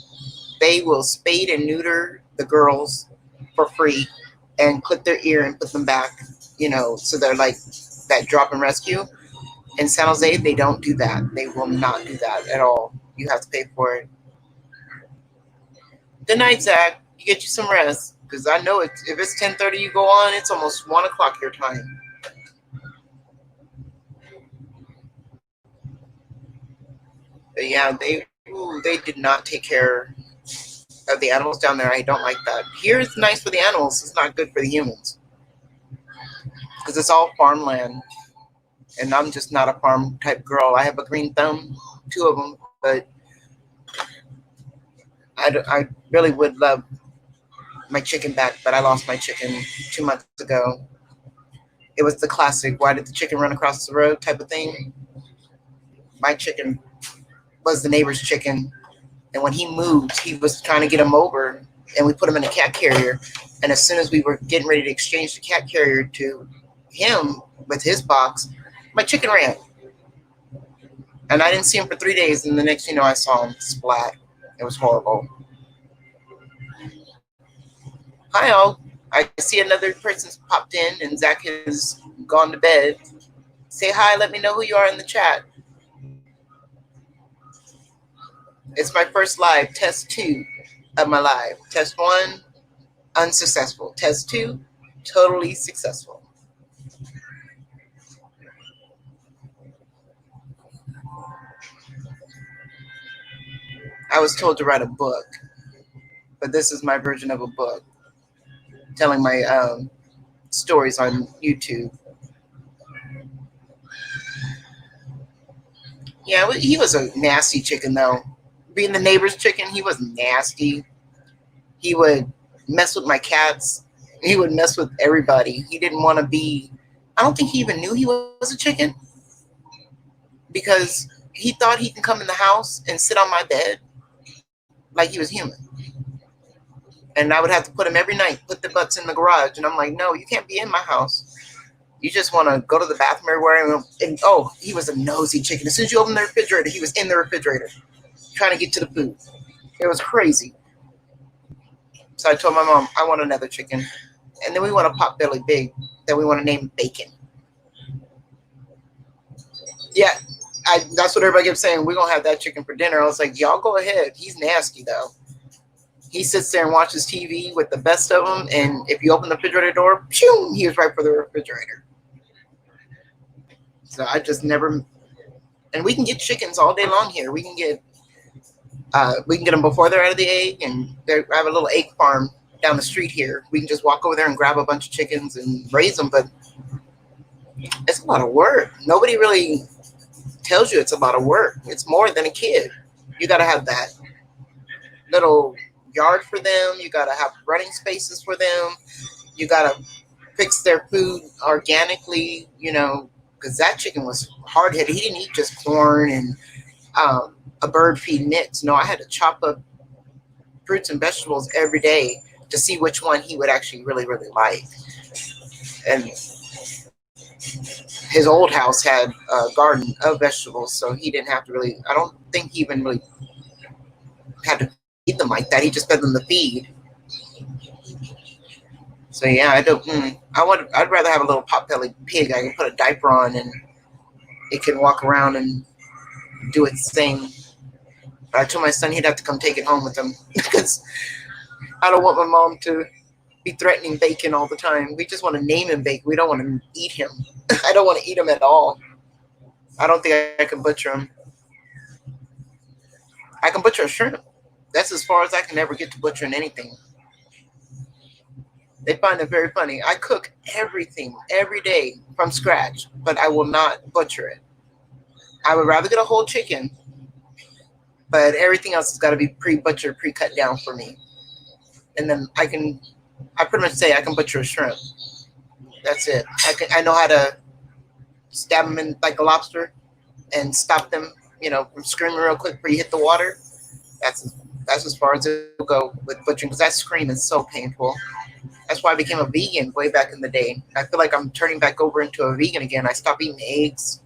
S1: they will spade and neuter the girls for free and clip their ear and put them back, so they're like that drop and rescue. In San Jose, they don't do that. They will not do that at all. You have to pay for it. Good night, Zach. You get you some rest. Because I know if it's 10:30, you go on, it's almost 1 o'clock your time. But yeah, they did not take care of the animals down there. I don't like that. Here it's nice for the animals. It's not good for the humans. Because it's all farmland. And I'm just not a farm type girl. I have a green thumb, 2 of them. But I really would love my chicken back, but I lost my chicken 2 months ago. It was the classic, why did the chicken run across the road type of thing. My chicken was the neighbor's chicken, and when he moved, he was trying to get him over, and we put him in a cat carrier. And as soon as we were getting ready to exchange the cat carrier to him with his box, my chicken ran. And I didn't see him for 3 days. And the next thing you know, I saw him splat. It was horrible. Hi, all. I see another person's popped in, and Zach has gone to bed. Say hi. Let me know who you are in the chat. It's my first live. Test 2 of my live. Test 1, unsuccessful. Test 2, totally successful. I was told to write a book, but this is my version of a book, telling my stories on YouTube. Yeah, he was a nasty chicken, though. Being the neighbor's chicken, he was nasty. He would mess with my cats. He would mess with everybody. He didn't want to be... I don't think he even knew he was a chicken, because he thought he can come in the house and sit on my bed like he was human. And I would have to put him every night, put the butts in the garage. And I'm like, no, you can't be in my house. You just want to go to the bathroom everywhere. And oh, he was a nosy chicken. As soon as you open the refrigerator, he was in the refrigerator trying to get to the food. It was crazy. So I told my mom, I want another chicken. And then we want a Potbelly Pig that we want to name Bacon. Yeah, that's what everybody kept saying. We're going to have that chicken for dinner. I was like, y'all go ahead. He's nasty, though. He sits there and watches TV with the best of them. And if you open the refrigerator door, phew, he was right for the refrigerator. So I just never... And we can get chickens all day long here. We can get them before they're out of the egg. And I have a little egg farm down the street here. We can just walk over there and grab a bunch of chickens and raise them. But it's a lot of work. Nobody really tells you it's a lot of work. It's more than a kid. You got to have that little yard for them. You got to have running spaces for them. You got to fix their food organically, because that chicken was hard-headed. He didn't eat just corn and a bird feed mix. No, I had to chop up fruits and vegetables every day to see which one he would actually really, really like. And his old house had a garden of vegetables, so he didn't have to really, I don't think he even really had to feed them like that. He just fed them the feed. So yeah, I'd rather have a little Potbelly Pig I can put a diaper on and it can walk around and do its thing. But I told my son he'd have to come take it home with him because I don't want my mom to be threatening Bacon all the time. We just want to name him Bacon. We don't want to eat him. I don't want to eat him at all. I don't think I can butcher him. I can butcher a shrimp. That's as far as I can ever get to butchering anything. They find it very funny. I cook everything every day from scratch, but I will not butcher it. I would rather get a whole chicken, but everything else has got to be pre-butchered, pre-cut down for me. And then I pretty much say I can butcher a shrimp. That's it. I know how to stab them in like a lobster and stop them, from screaming real quick before you hit the water. That's as far as it'll go with butchering, because that scream is so painful. That's why I became a vegan way back in the day. I feel like I'm turning back over into a vegan again. I stopped eating eggs.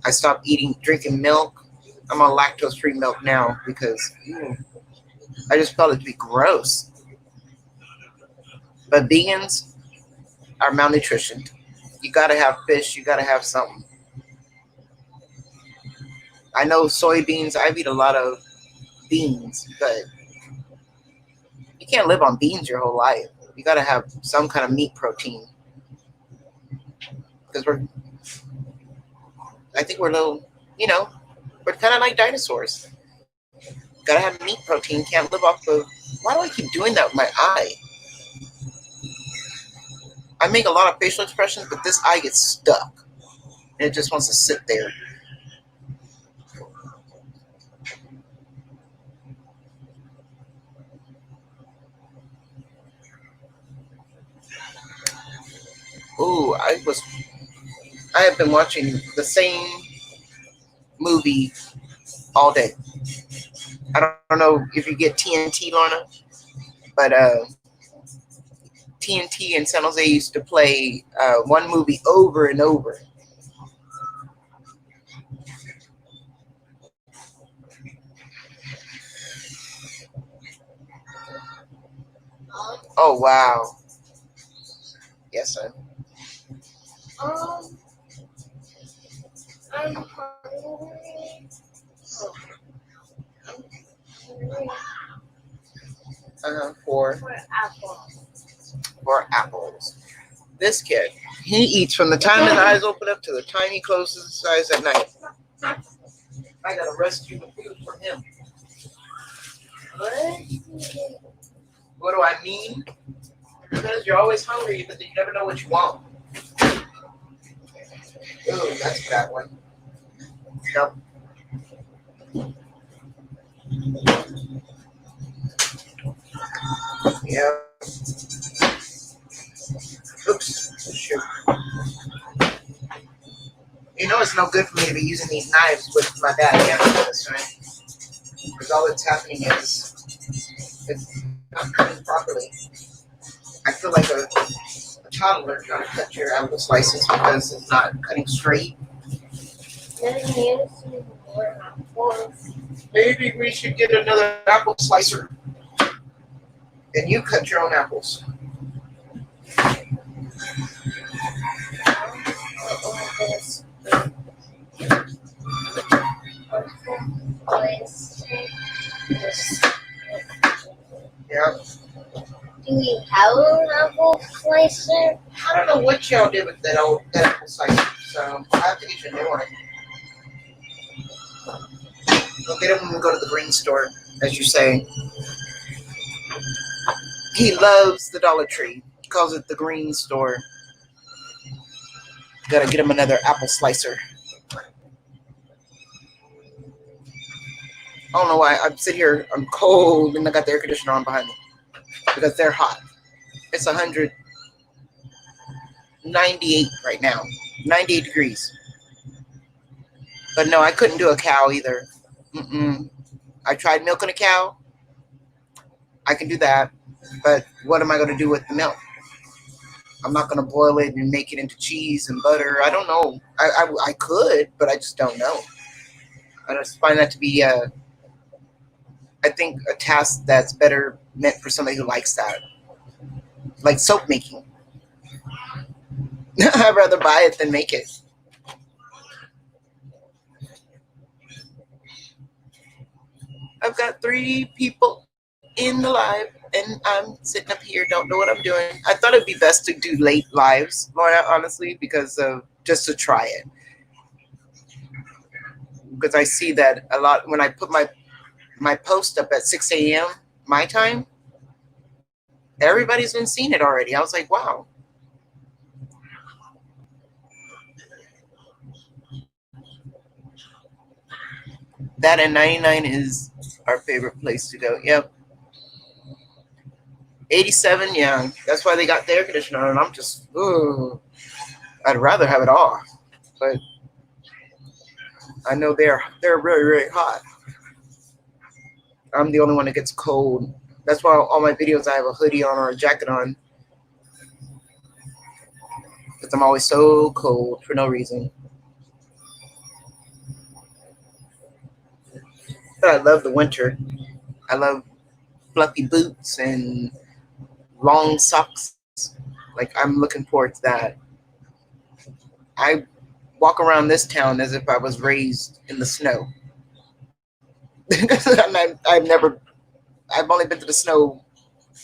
S1: I stopped drinking milk. I'm on lactose-free milk now because I just felt it to be gross. But vegans are malnutritioned. You got to have fish. You got to have something. I know soybeans. I've eaten a lot of beans, but you can't live on beans your whole life. You got to have some kind of meat protein. Because I think we're a little, we're kind of like dinosaurs. Got to have meat protein. Can't live off of, why do I keep doing that with my eye? I make a lot of facial expressions, but this eye gets stuck. And it just wants to sit there. Ooh, I have been watching the same movie all day. I don't know if you get TNT, Lorna. But TNT in San Jose used to play one movie over and over. Oh wow. Yes, sir.
S3: I'm hungry. Oh, I'm hungry
S1: For
S3: for apple.
S1: apples. This kid, he eats from the time his eyes open up to the time he closes his eyes at night. I gotta rescue the food for him. What do I mean? Because you're always hungry, but you never know what you want. Ooh, that's a bad one. Yep. Yeah. Oops. Shoot. You know it's no good for me to be using these knives with my bad hands, right? Because all that's happening is it's not cutting properly. I feel like a toddler trying to cut your apple slices because it's not cutting straight.
S3: There's using more apples.
S1: Maybe we should get another apple slicer. And you cut your own apples. Yeah.
S3: Do we have an apple slicer?
S1: I don't know what y'all did with that old apple slicer, so I have to get you a new one. We'll get it when we go to the green store, as you say. He loves the Dollar Tree. He calls it the green store. Gotta get him another apple slicer. I don't know why. I'm sitting here, I'm cold, and I got the air conditioner on behind me. Because they're hot. It's 198 right now. 98 degrees. But no, I couldn't do a cow either. I tried milking a cow. I can do that. But what am I going to do with the milk? I'm not going to boil it and make it into cheese and butter. I don't know. I could, but I just don't know. I just find that to be, I think, a task that's better meant for somebody who likes that. Like soap making. I'd rather buy it than make it. I've got 3 people in the live, and I'm sitting up here, don't know what I'm doing. I thought it'd be best to do late lives, Laura, honestly, because of just to try it. Because I see that a lot when I put my post up at 6 a.m. my time, everybody's been seeing it already. I was like, wow. That and 99 is our favorite place to go. Yep. 87, yeah. That's why they got the air conditioner on. And I'm just, ooh. I'd rather have it off. But I know they're really, really hot. I'm the only one that gets cold. That's why all my videos I have a hoodie on or a jacket on. Because I'm always so cold for no reason. But I love the winter. I love fluffy boots and long socks. Like, I'm looking forward to that. I walk around this town as if I was raised in the snow. I've only been to the snow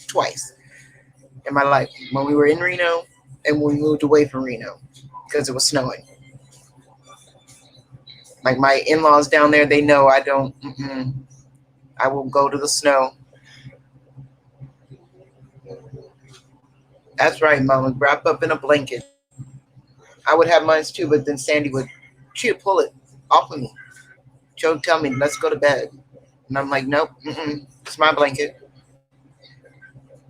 S1: twice in my life. When we were in Reno and when we moved away from Reno because it was snowing. Like my in-laws down there, they know I don't, I will go to the snow. That's right, Mama, wrap up in a blanket. I would have mine too, but then Sandy would pull it off of me. She would tell me, let's go to bed. And I'm like, nope, it's my blanket.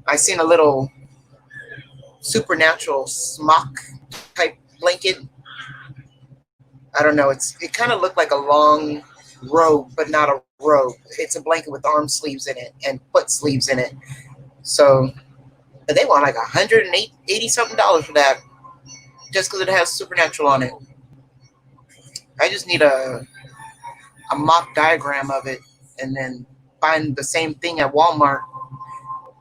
S1: I seen a little supernatural smock type blanket. I don't know. It kind of looked like a long robe, but not a robe. It's a blanket with arm sleeves in it and foot sleeves in it. So but they want like $180 something for that, just because it has Supernatural on it. I just need a mock diagram of it, and then find the same thing at Walmart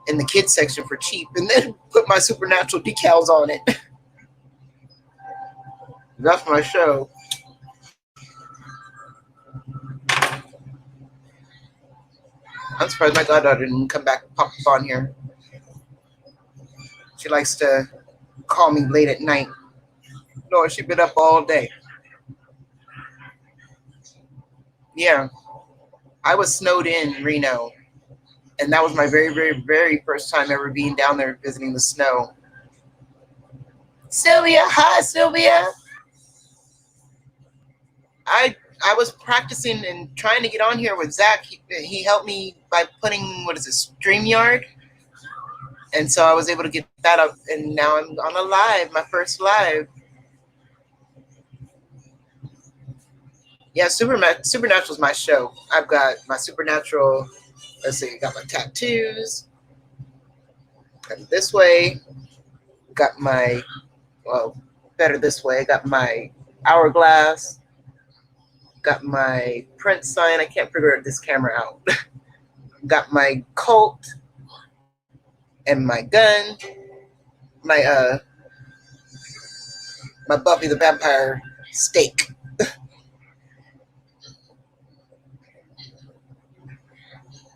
S1: in the kids section for cheap, and then put my Supernatural decals on it. That's my show. I'm surprised my goddaughter didn't come back and pop up on here. She likes to call me late at night. No, she's been up all day. Yeah, I was snowed in Reno, and that was my very, very, very first time ever being down there visiting the snow. Sylvia, hi Sylvia. I was practicing and trying to get on here with Zach. He helped me by putting, what is it, StreamYard, and so I was able to get that up. And now I'm on a live, my first live. Yeah, Supernatural's my show. I've got my Supernatural. Let's see, got my tattoos. Got it this way. Got my, well, better this way. I got my hourglass. Got my Prince sign. I can't figure this camera out. Got my cult and my gun. My my Buffy the Vampire stake.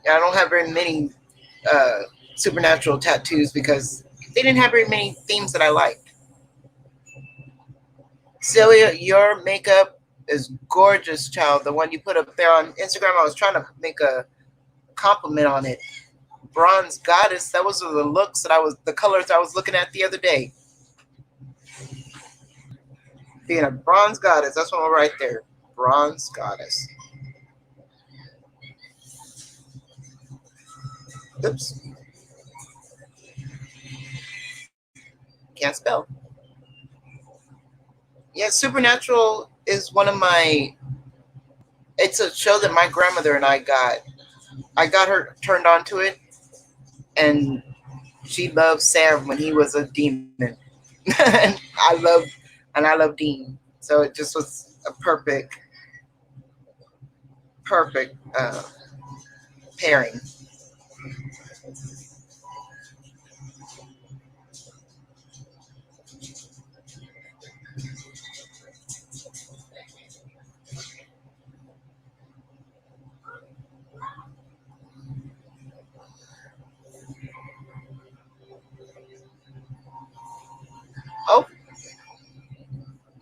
S1: I don't have very many Supernatural tattoos because they didn't have very many themes that I liked. Celia, your makeup is gorgeous, child. The one you put up there on Instagram, I was trying to make a compliment on it. Bronze Goddess, that was the looks that the colors I was looking at the other day. Being a Bronze Goddess, that's one right there. Bronze Goddess. Oops. Can't spell. Yeah, Supernatural is one of my, it's a show that my grandmother and I got her turned on to it, and she loved Sam when he was a demon. and I love Dean. So it just was a perfect pairing. Oh,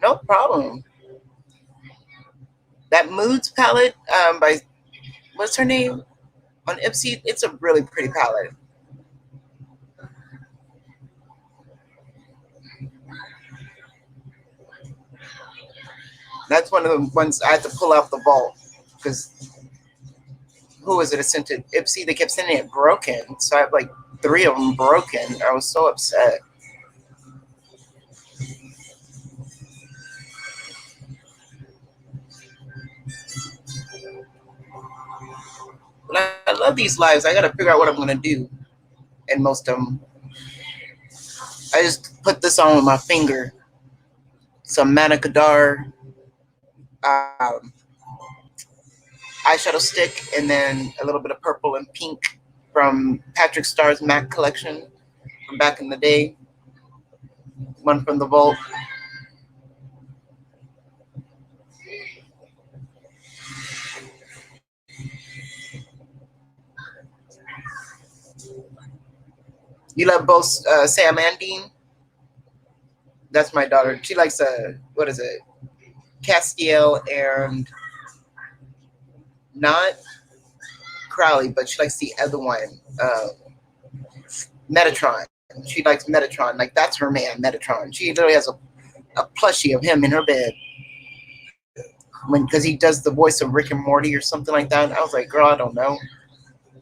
S1: no problem. That Moods palette by, what's her name? On Ipsy, it's a really pretty palette. That's one of the ones I had to pull out the vault because who was it? I sent it Ipsy. They kept sending it broken, so I have like 3 of them broken. I was so upset. But I love these lives. I got to figure out what I'm gonna do in most of them. I just put this on with my finger. Some Mana Kadar eyeshadow stick, and then a little bit of purple and pink from Patrick Starr's MAC collection from back in the day. One from the vault. You love both Sam and Dean? That's my daughter. She likes what is it? Castiel and not Crowley, but she likes the other one, Metatron. She likes Metatron. Like, that's her man, Metatron. She literally has a plushie of him in her bed. Because he does the voice of Rick and Morty or something like that. And I was like, girl, I don't know.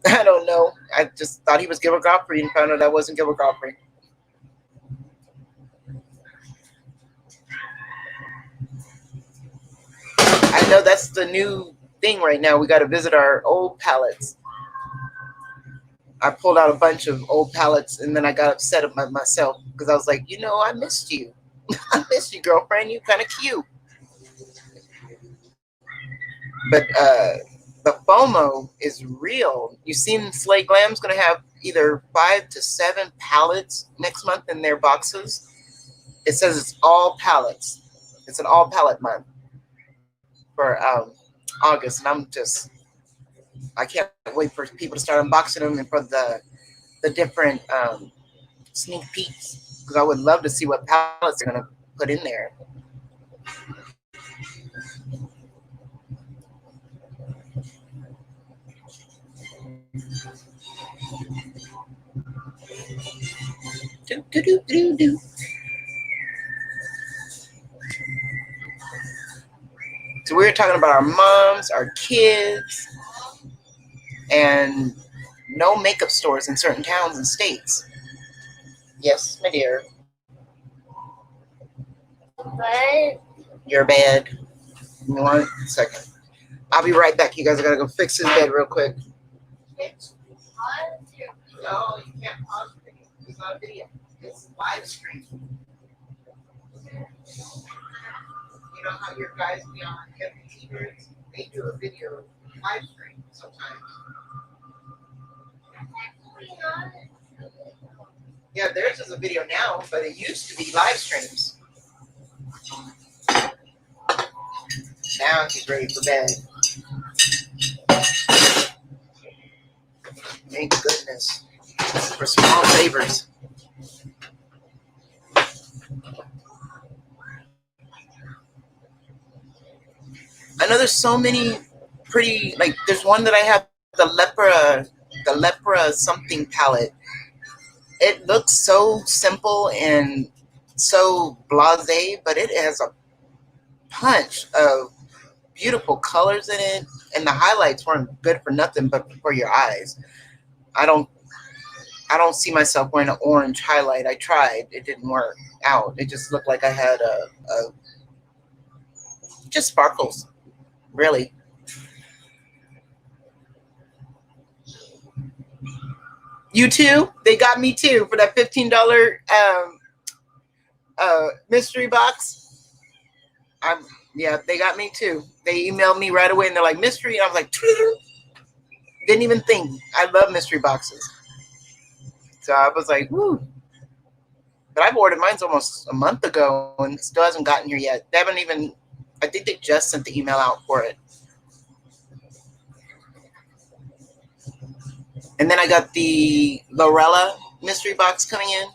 S1: I don't know. I just thought he was Gilbert Gottfried and found out I wasn't Gilbert Gottfried. I know that's the new thing right now. We got to visit our old palettes. I pulled out a bunch of old palettes, and then I got upset at myself because I was like, I missed you. I missed you, girlfriend. You kind of cute. But the FOMO is real. You seen Slay Glam's going to have either 5 to 7 palettes next month in their boxes. It says it's all palettes. It's an all palette month for August, and I can't wait for people to start unboxing them and for the different sneak peeks, because I would love to see what palettes they're going to put in there. Do. So we were talking about our moms, our kids, and no makeup stores in certain towns and states. Yes, my dear.
S3: What?
S1: Your bed. Give me 1 second. I'll be right back. You guys, I gotta go fix his bed real quick. No, you can't pause the video. It's not a video. It's live stream. You know how your guys be on Kevin T-Birds? They do a video live stream sometimes. Yeah, theirs is a video now, but it used to be live streams. Now he's ready for bed. Thank goodness for small favors. I know there's so many pretty, like there's one that I have, the lepra something palette. It looks so simple and so blasé, but it has a punch of beautiful colors in it, and the highlights weren't good for nothing but for your eyes. I don't see myself wearing an orange highlight. I tried, it didn't work out. It just looked like I had just sparkles, really. You too? They got me too for that $15 mystery box. Yeah, they got me too. They emailed me right away and they're like, mystery. And I was like, didn't even think. I love mystery boxes. So I was like, woo. But I've ordered mine's almost a month ago and it still hasn't gotten here yet. They haven't even, I think they just sent the email out for it. And then I got the Lorella mystery box coming in.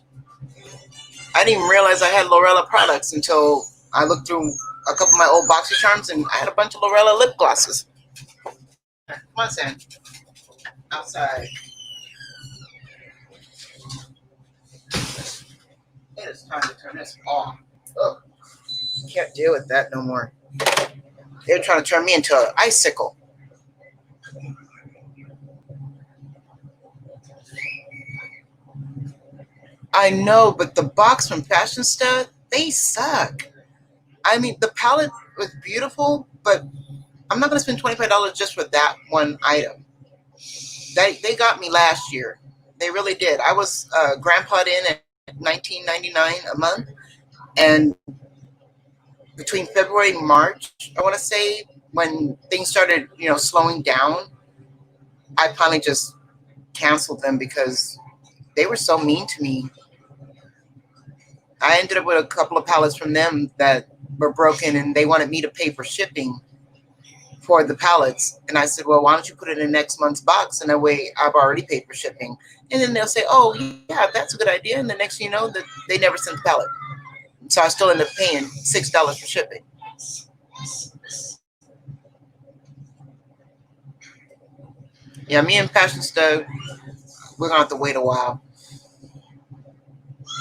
S1: I didn't even realize I had Lorella products until I looked through a couple of my old BoxyCharms and I had a bunch of Lorella lip glosses. Come on, Sam. Outside. It is time to turn this off. Oh, can't deal with that no more. They're trying to turn me into an icicle. I know, but the box from Fashionista, they suck. I mean, the palette was beautiful, but I'm not going to spend $25 just for that one item. They got me last year. They really did. I was grandpa'd in at $19.99 a month, and between February and March, I want to say, when things started, slowing down, I finally just canceled them because they were so mean to me. I ended up with a couple of palettes from them that were broken, and they wanted me to pay for shipping for the palettes. And I said, well, why don't you put it in next month's box? And that way I've already paid for shipping. And then they'll say, oh, yeah, that's a good idea. And the next thing you know, that they never sent the palette. So I still end up paying $6 for shipping. Yeah, me and Fashionista, we're going to have to wait a while.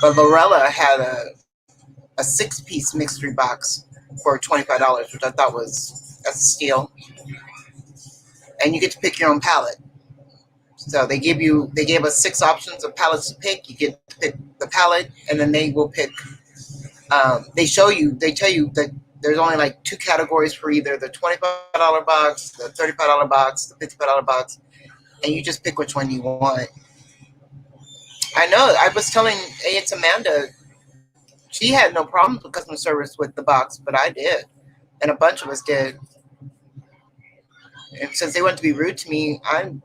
S1: But Lorella had a 6-piece mystery box for $25, which I thought that's a steal. And you get to pick your own palette. So they gave us 6 options of palettes to pick. You get to pick the palette, and then they will pick. They tell you that there's only like 2 categories for either the $25 box, the $35 box, the $55 box, and you just pick which one you want. I know. I was telling it's Amanda. She had no problems with customer service with the box, but I did, and a bunch of us did. And since they want to be rude to me, I'm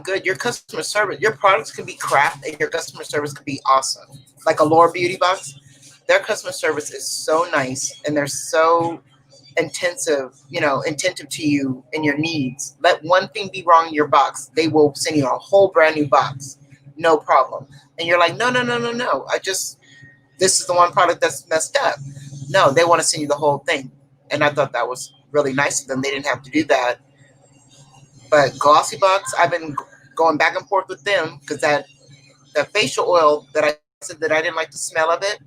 S1: good. Your customer service, your products can be crap, and your customer service could be awesome. Like Allure Beauty Box, their customer service is so nice, and they're so attentive to you and your needs. Let one thing be wrong in your box, they will send you a whole brand new box, no problem. And you're like, no, no, no, no, no. This is the one product that's messed up. No, they want to send you the whole thing. And I thought that was really nice of them. They didn't have to do that. But Glossy Box, I've been going back and forth with them because that facial oil that I said that I didn't like the smell of it,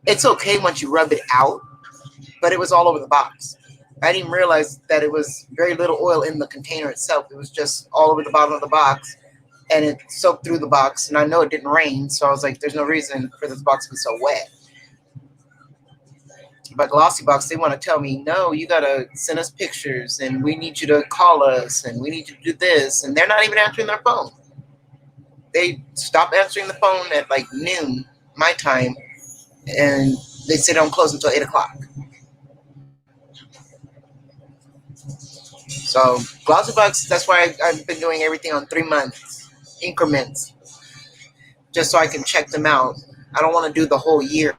S1: it's okay once you rub it out, but it was all over the box. I didn't realize that it was very little oil in the container itself. It was just all over the bottom of the box, and it soaked through the box. And I know it didn't rain, so I was like, there's no reason for this box to be so wet. But Glossy Box, they want to tell me, no, you got to send us pictures, and we need you to call us, and we need you to do this. And they're not even answering their phone. They stop answering the phone at like noon, my time, and they say don't close until 8 o'clock. So Glossy Box, that's why I've been doing everything on 3 months increments, just so I can check them out. I don't want to do the whole year.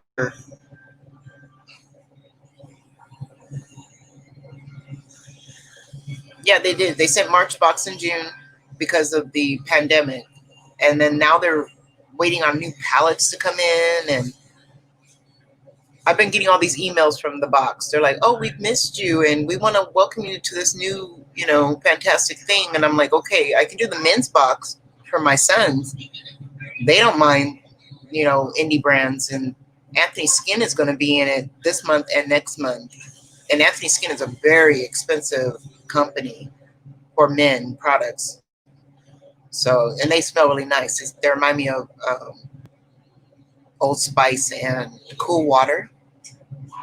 S1: Yeah, they did. They sent March box in June because of the pandemic. And then now they're waiting on new pallets to come in. And I've been getting all these emails from the box. They're like, oh, we've missed you, and we want to welcome you to this new, fantastic thing. And I'm like, okay, I can do the men's box for my sons. They don't mind, indie brands. And Anthony Skin is going to be in it this month and next month. And Anthony Skin is a very expensive company for men products. So, and they smell really nice. They remind me of Old Spice and Cool Water.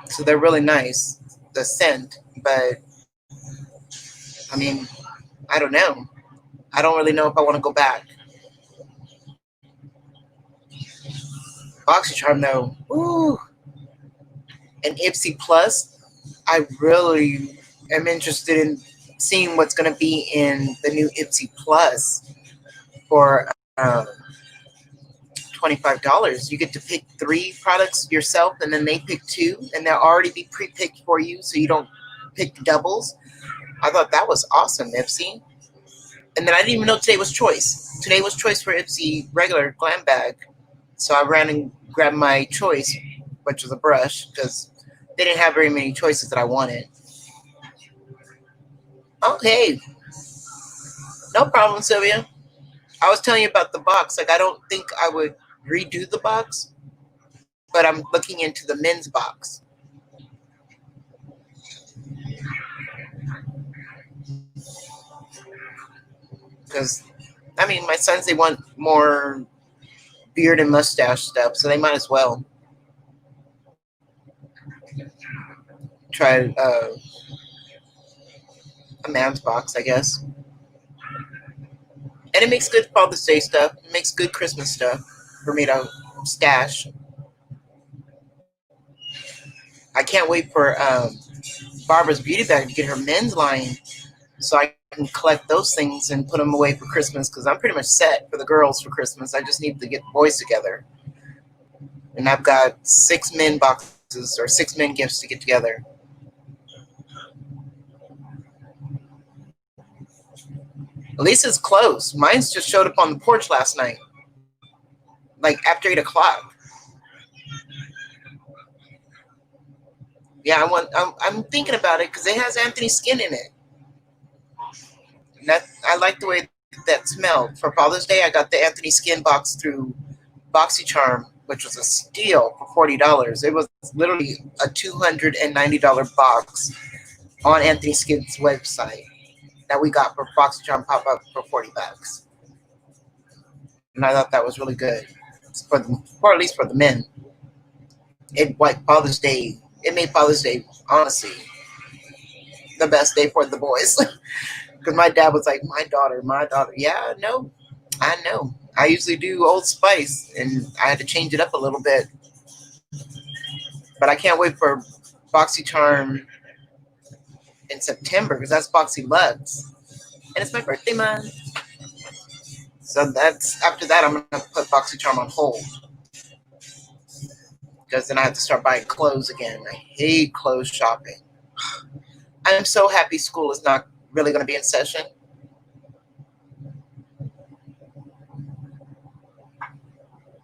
S1: So they're really nice, the scent. But, I mean, I don't know. I don't really know if I want to go back. BoxyCharm, though. Ooh. And Ipsy Plus, I really am interested in seeing what's going to be in the new Ipsy Plus for $25. You get to pick 3 products yourself, and then they pick 2, and they'll already be pre-picked for you, so you don't pick doubles. I thought that was awesome, Ipsy. And then I didn't even know today was choice. Today was choice for Ipsy regular glam bag. So I ran and grabbed my choice, which was a brush, because they didn't have very many choices that I wanted. Okay. No problem, Sylvia. I was telling you about the box. Like, I don't think I would redo the box, but I'm looking into the men's box. Because, I mean, my sons, they want more beard and mustache stuff, so they might as well try a man's box, I guess. And it makes good Father's Day stuff. It makes good Christmas stuff for me to stash. I can't wait for Barbara's Beauty Bag to get her men's line so I can collect those things and put them away for Christmas, because I'm pretty much set for the girls for Christmas. I just need to get the boys together. And I've got 6 men boxes or 6 men gifts to get together. Lisa's closed. Mine's just showed up on the porch last night, like after 8 o'clock. Yeah, I'm thinking about it because it has Anthony Skin in it. And I like the way that smelled. For Father's Day, I got the Anthony Skin box through BoxyCharm, which was a steal for $40. It was literally a $290 box on Anthony Skin's website that we got for BoxyCharm pop-up for $40. And I thought that was really good, for at least for the men. It Father's Day. It made Father's Day, honestly, the best day for the boys. Because my dad was like, my daughter. Yeah, no, I know. I usually do Old Spice, and I had to change it up a little bit. But I can't wait for BoxyCharm in September because that's Boxy Lux, and it's my birthday month. So that's after that I'm gonna put BoxyCharm on hold because then I have to start buying clothes again. I hate clothes shopping. I'm so happy school is not really going to be in session.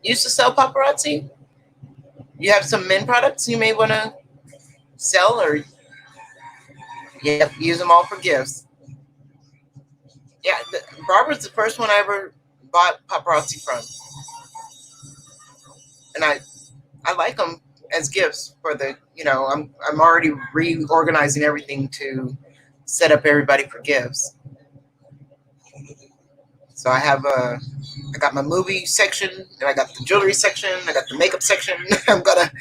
S1: You used to sell paparazzi? You have some men products you may want to sell, or yep, use them all for gifts. Yeah, Barbara's the first one I ever bought paparazzi from, and I like them as gifts for the, I'm already reorganizing everything to set up everybody for gifts. So I got my movie section, and I got the jewelry section, I got the makeup section. I'm gonna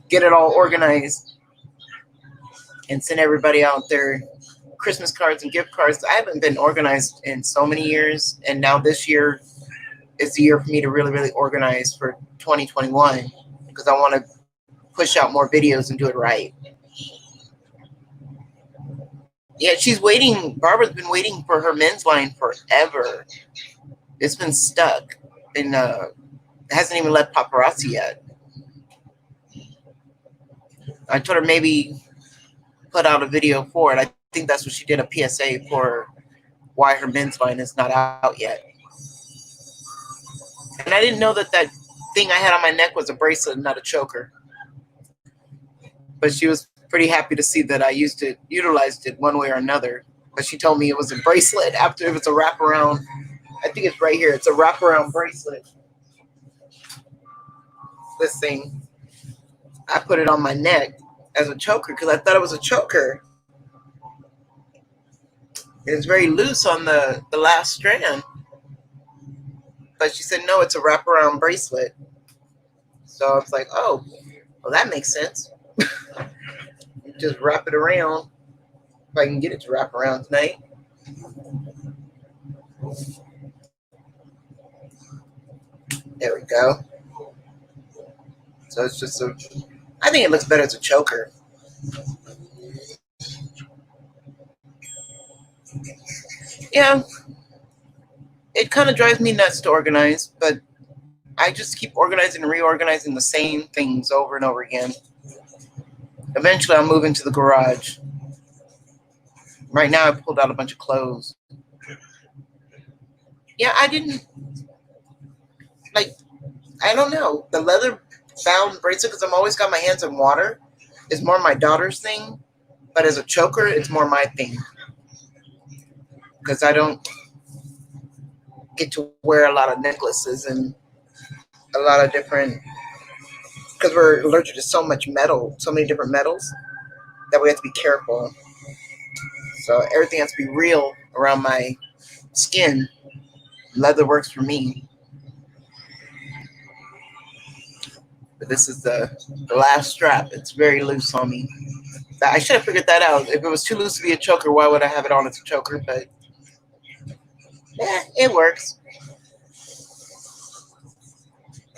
S1: get it all organized and send everybody out their Christmas cards and gift cards. I haven't been organized in so many years, and now this year is the year for me to really, really organize for 2021 because I want to push out more videos and do it right. Yeah, she's waiting. Barbara's been waiting for her men's line forever. It's been stuck, and hasn't even left paparazzi yet. I told her maybe put out a video for it. I think that's what she did, a PSA for why her men's line is not out yet. And I didn't know that thing I had on my neck was a bracelet, not a choker. But she was pretty happy to see that I utilized it one way or another. But she told me it was a bracelet after it was a wraparound. I think it's right here. It's a wraparound bracelet. This thing. I put it on my neck as a choker because I thought it was a choker. It's very loose on the last strand. But she said, no, it's a wraparound bracelet. So I was like, oh, well, that makes sense. Just wrap it around. If I can get it to wrap around tonight. There we go. So it's just I think it looks better as a choker. Yeah. It kind of drives me nuts to organize, but I just keep organizing and reorganizing the same things over and over again. Eventually, I'll move into the garage. Right now, I pulled out a bunch of clothes. Yeah, I don't know. The leather bound bracelet, because I've always got my hands in water, is more my daughter's thing. But as a choker, it's more my thing. Because I don't get to wear a lot of necklaces and a lot of different, because we're allergic to so much metal, so many different metals, that we have to be careful. So everything has to be real around my skin. Leather works for me. But this is the last strap. It's very loose on me. I should have figured that out. If it was too loose to be a choker, why would I have it on as a choker? But yeah, it works.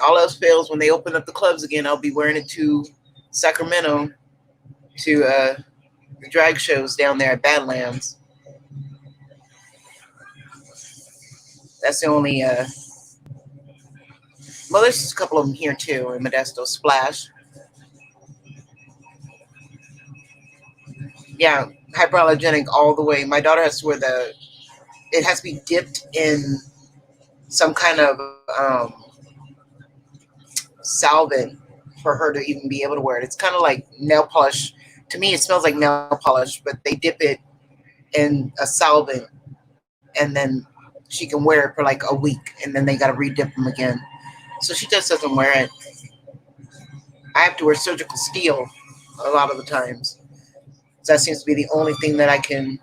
S1: All else fails, when they open up the clubs again, I'll be wearing it to Sacramento to the drag shows down there at Badlands. That's the only, well, there's a couple of them here too in Modesto. Splash. Yeah, hyperallergenic all the way. My daughter has to wear it has to be dipped in some kind of solvent for her to even be able to wear it. It's kind of like nail polish. To me, it smells like nail polish, but they dip it in a solvent, and then she can wear it for like a week, and then they got to re-dip them again. So she just doesn't wear it. I have to wear surgical steel a lot of the times. So that seems to be the only thing that I can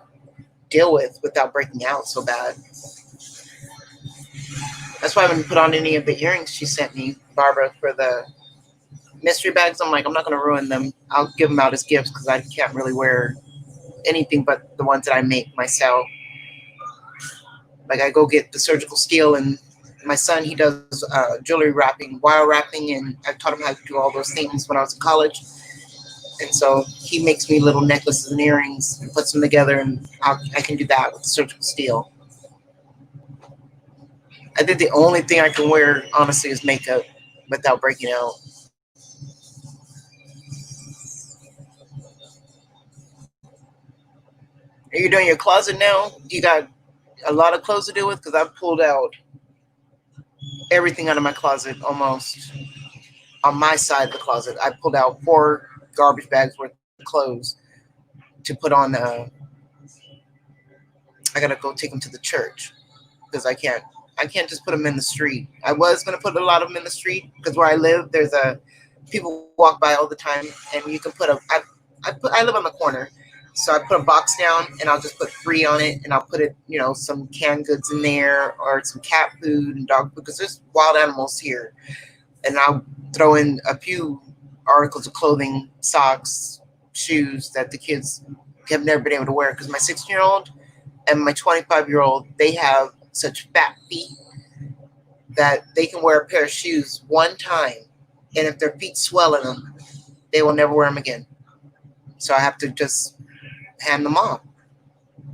S1: deal with without breaking out so bad. That's why I haven't put on any of the earrings she sent me, Barbara, for the mystery bags. I'm like, I'm not going to ruin them. I'll give them out as gifts because I can't really wear anything but the ones that I make myself. Like I go get the surgical steel and my son, he does jewelry wrapping, wire wrapping, and I taught him how to do all those things when I was in college. And so he makes me little necklaces and earrings and puts them together, and I can do that with surgical steel. I think the only thing I can wear, honestly, is makeup without breaking out. Are you doing your closet now? You got a lot of clothes to deal with? Because I've pulled out everything out of my closet almost on my side of the closet. I pulled out 4 garbage bags worth of clothes to put on. I gotta go take them to the church because I can't just put them in the street. I was gonna put a lot of them in the street because where I live, there's people walk by all the time, and you can put I live on the corner, so I put a box down and I'll just put free on it, and I'll put it, some canned goods in there or some cat food and dog food because there's wild animals here, and I'll throw in a few articles of clothing, socks, shoes that the kids have never been able to wear because my 16-year-old and my 25-year-old, they have such fat feet that they can wear a pair of shoes one time, and if their feet swell in them, they will never wear them again. So I have to just hand them off.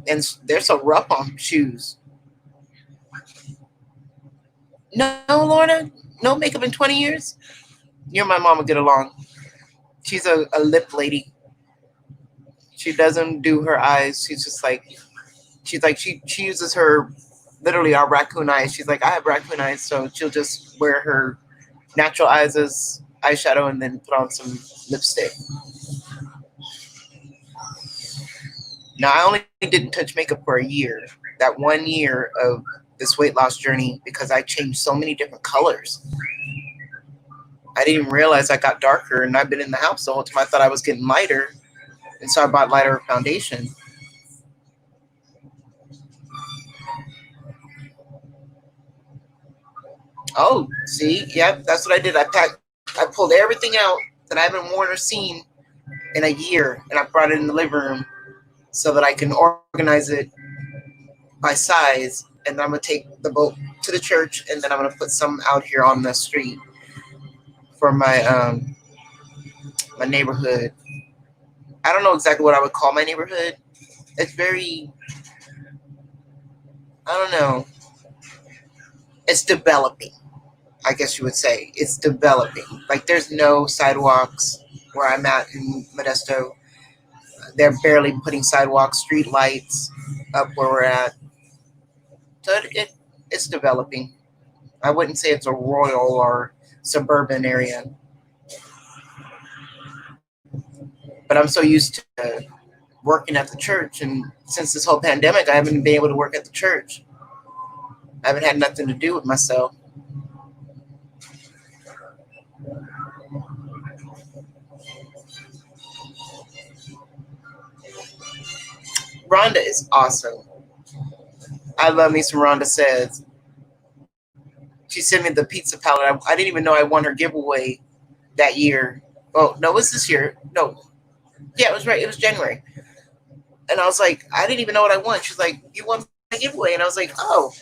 S1: And they're so rough on shoes. No, Lorna, no makeup in 20 years? You and my mom will get along. She's a lip lady. She doesn't do her eyes. She uses literally our raccoon eyes. She's like, I have raccoon eyes, so she'll just wear her natural eyes as eyeshadow and then put on some lipstick. Now, I only didn't touch makeup for a year. That 1 year of this weight loss journey, because I changed so many different colors. I didn't even realize I got darker, and I've been in the house the whole time. I thought I was getting lighter, and so I bought lighter foundation. Oh, see? Yep, that's what I did. I pulled everything out that I haven't worn or seen in a year, and I brought it in the living room so that I can organize it by size, and then I'm going to take the boat to the church, and then I'm going to put some out here on the street for my my neighborhood. I don't know exactly what I would call my neighborhood. It's very, I don't know. It's developing, I guess you would say. It's developing. Like, there's no sidewalks where I'm at in Modesto. They're barely putting sidewalks, street lights up where we're at. So it's developing. I wouldn't say it's a rural or suburban area. But I'm so used to working at the church, and since this whole pandemic, I haven't been able to work at the church. I haven't had nothing to do with myself. Rhonda is awesome. I love me some Rhonda Says. She sent me the pizza palette. I didn't even know I won her giveaway that year. Oh, no, it was this year. No. Yeah, it was right. It was January. And I was like, I didn't even know what I won. She's like, you won my giveaway. And I was like, oh.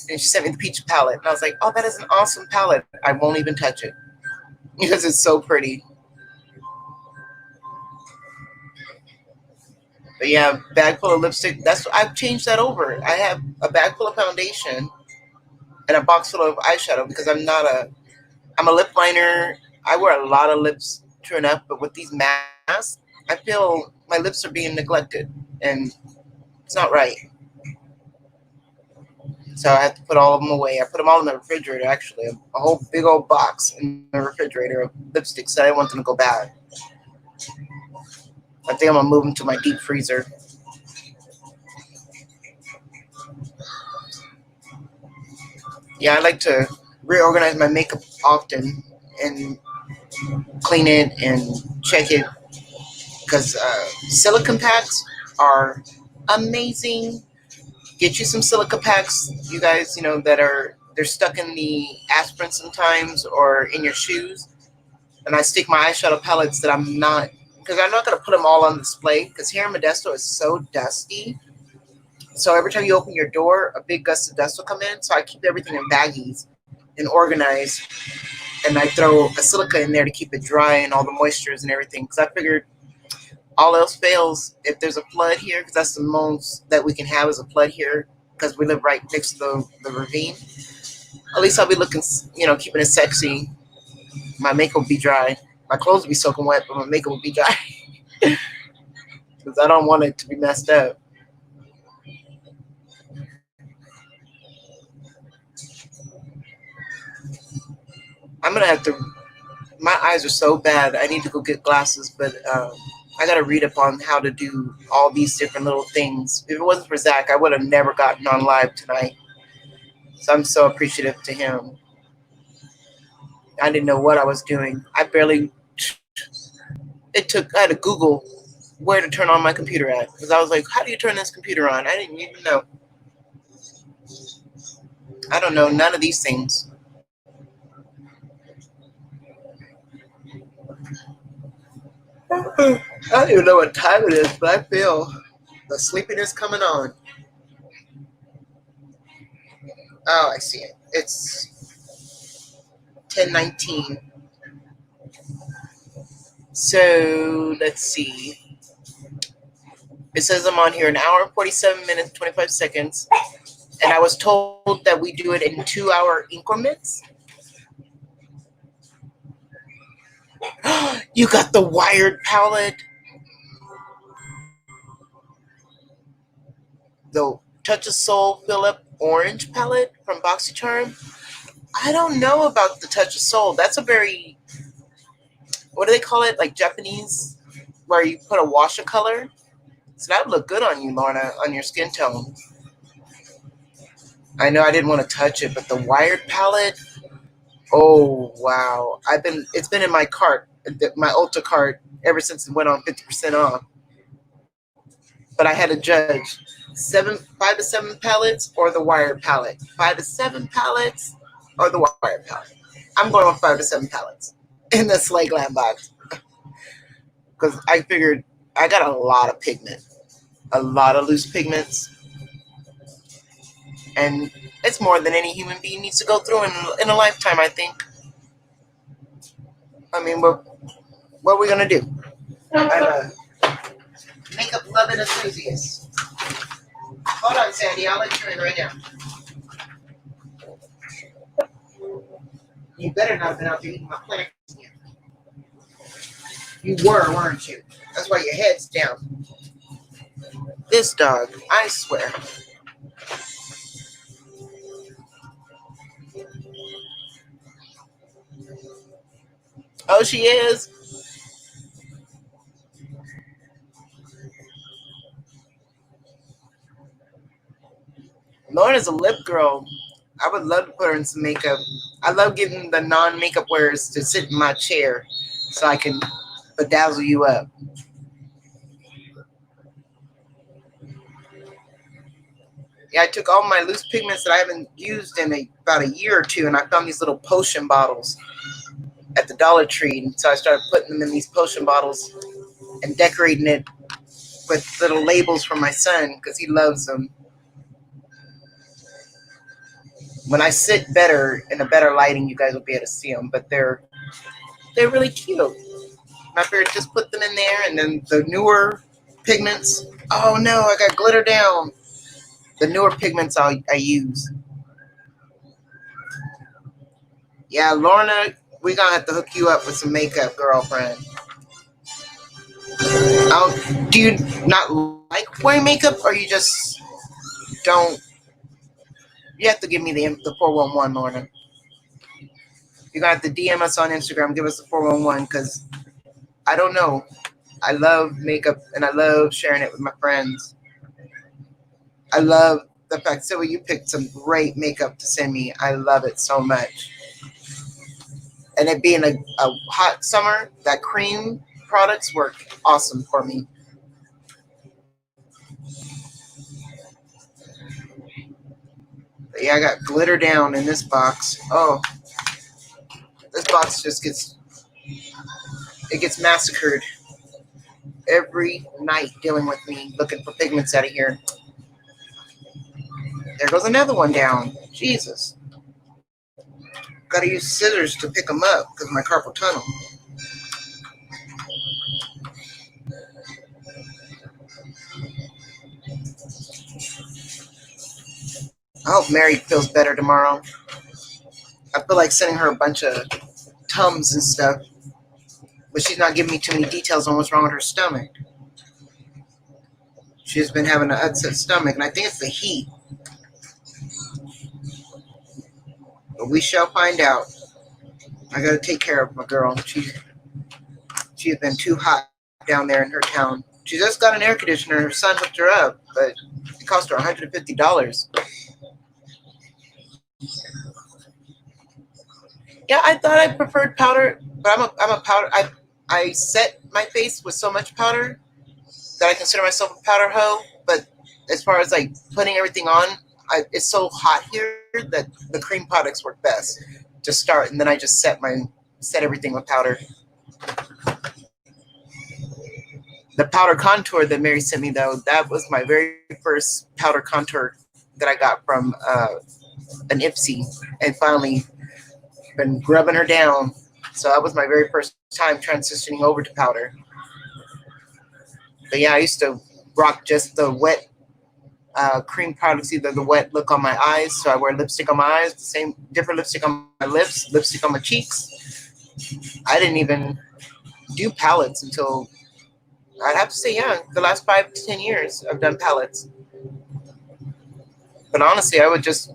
S1: And she sent me the pizza palette. And I was like, oh, that is an awesome palette. I won't even touch it because it's so pretty. But yeah, bag full of lipstick. I've changed that over. I have a bag full of foundation and a box full of eyeshadow because I'm a lip liner. I wear a lot of lips, true enough, but with these masks, I feel my lips are being neglected, and it's not right. So I have to put all of them away. I put them all in the refrigerator, actually, a whole big old box in the refrigerator of lipsticks. So I didn't want them to go bad. I think I'm going to move them to my deep freezer. Yeah, I like to reorganize my makeup often and clean it and check it because silicone packs are amazing. Get you some silica packs, you guys, they're stuck in the aspirin sometimes or in your shoes. And I stick my eyeshadow palettes that I'm not going to put them all on display because here in Modesto is so dusty. So every time you open your door, a big gust of dust will come in. So I keep everything in baggies and organized. And I throw a silica in there to keep it dry and all the moistures and everything. Because I figured all else fails if there's a flood here, because that's the most that we can have is a flood here, because we live right next to the ravine. At least I'll be looking, keeping it sexy. My makeup will be dry. My clothes will be soaking wet, but my makeup will be dry. Because I don't want it to be messed up. I'm going to have to, my eyes are so bad. I need to go get glasses, but I got to read up on how to do all these different little things. If it wasn't for Zach, I would have never gotten on live tonight. So I'm so appreciative to him. I didn't know what I was doing. I had to Google where to turn on my computer at. Because I was like, how do you turn this computer on? I didn't even know. I don't know none of these things. I don't even know what time it is, but I feel the sleepiness coming on. Oh, I see it. It's 10:19. So let's see. It says I'm on here an hour, 47 minutes, 25 seconds. And I was told that we do it in 2-hour increments. You got the wired palette. The Touch of Soul Philip Orange palette from BoxyCharm. I don't know about the Touch of Soul. That's a very, what do they call it? Like Japanese, where you put a wash of color. So that would look good on you, Lorna, on your skin tone. I know I didn't want to touch it, but the wired palette, oh wow. It's been in my cart, my Ulta cart, ever since it went on 50% off. But I had to judge 5 to 7 palettes or the wired palette. 5 to 7 palettes or the wired palette. I'm going with 5 to 7 palettes in the Slay Glam box. Because I figured I got a lot of pigment, a lot of loose pigments. And it's more than any human being needs to go through in a lifetime, I think. I mean, what are we going to do? I'm a makeup loving enthusiast. Hold on, Sandy. I'll let you in right now. You better not have been out there eating my plants. You weren't you? That's why your head's down. This dog, I swear. Oh, she is. Lauren is a lip girl. I would love to put her in some makeup. I love getting the non-makeup wearers to sit in my chair so I can bedazzle you up. Yeah, I took all my loose pigments that I haven't used in about a year or two, and I found these little potion bottles at the Dollar Tree. So I started putting them in these potion bottles and decorating it with little labels for my son because he loves them. When I sit better in a better lighting, you guys will be able to see them, but they're really cute. My favorite, just put them in there, and then the newer pigments. Oh no, I got glitter down. The newer pigments I use. Yeah, Lorna, we're gonna have to hook you up with some makeup, girlfriend. Do you not like wearing makeup, or you just don't? You have to give me the 411, Lorna. You're gonna have to DM us on Instagram, give us the 411, because I don't know. I love makeup and I love sharing it with my friends. I love the fact, Sylvia, you picked some great makeup to send me. I love it so much. And it being a hot summer, that cream products work awesome for me. But yeah, I got glitter down in this box. Oh, this box just gets massacred every night dealing with me looking for pigments out of here. There goes another one down. Jesus. Gotta use scissors to pick them up because of my carpal tunnel. I hope Mary feels better tomorrow. I feel like sending her a bunch of Tums and stuff, but she's not giving me too many details on what's wrong with her stomach. She's been having an upset stomach, and I think it's the heat. But we shall find out. I gotta take care of my girl. She has been too hot down there in her town. She just got an air conditioner. Her son hooked her up, but it cost her $150. Yeah, I thought I preferred powder, but I'm a powder. I set my face with so much powder that I consider myself a powder hoe. But as far as like putting everything on, it's so hot here that the cream products work best to start, and then I just set everything with powder. The powder contour that Mary sent me, though, that was my very first powder contour that I got from an Ipsy, and finally been grubbing her down. So that was my very first time transitioning over to powder. But yeah, I used to rock just the wet cream products, either the wet look on my eyes, so I wear lipstick on my eyes, the same different lipstick on my lips, lipstick on my cheeks. I didn't even do palettes until, I'd have to say, yeah, the last 5 to 10 years I've done palettes. But honestly, I would just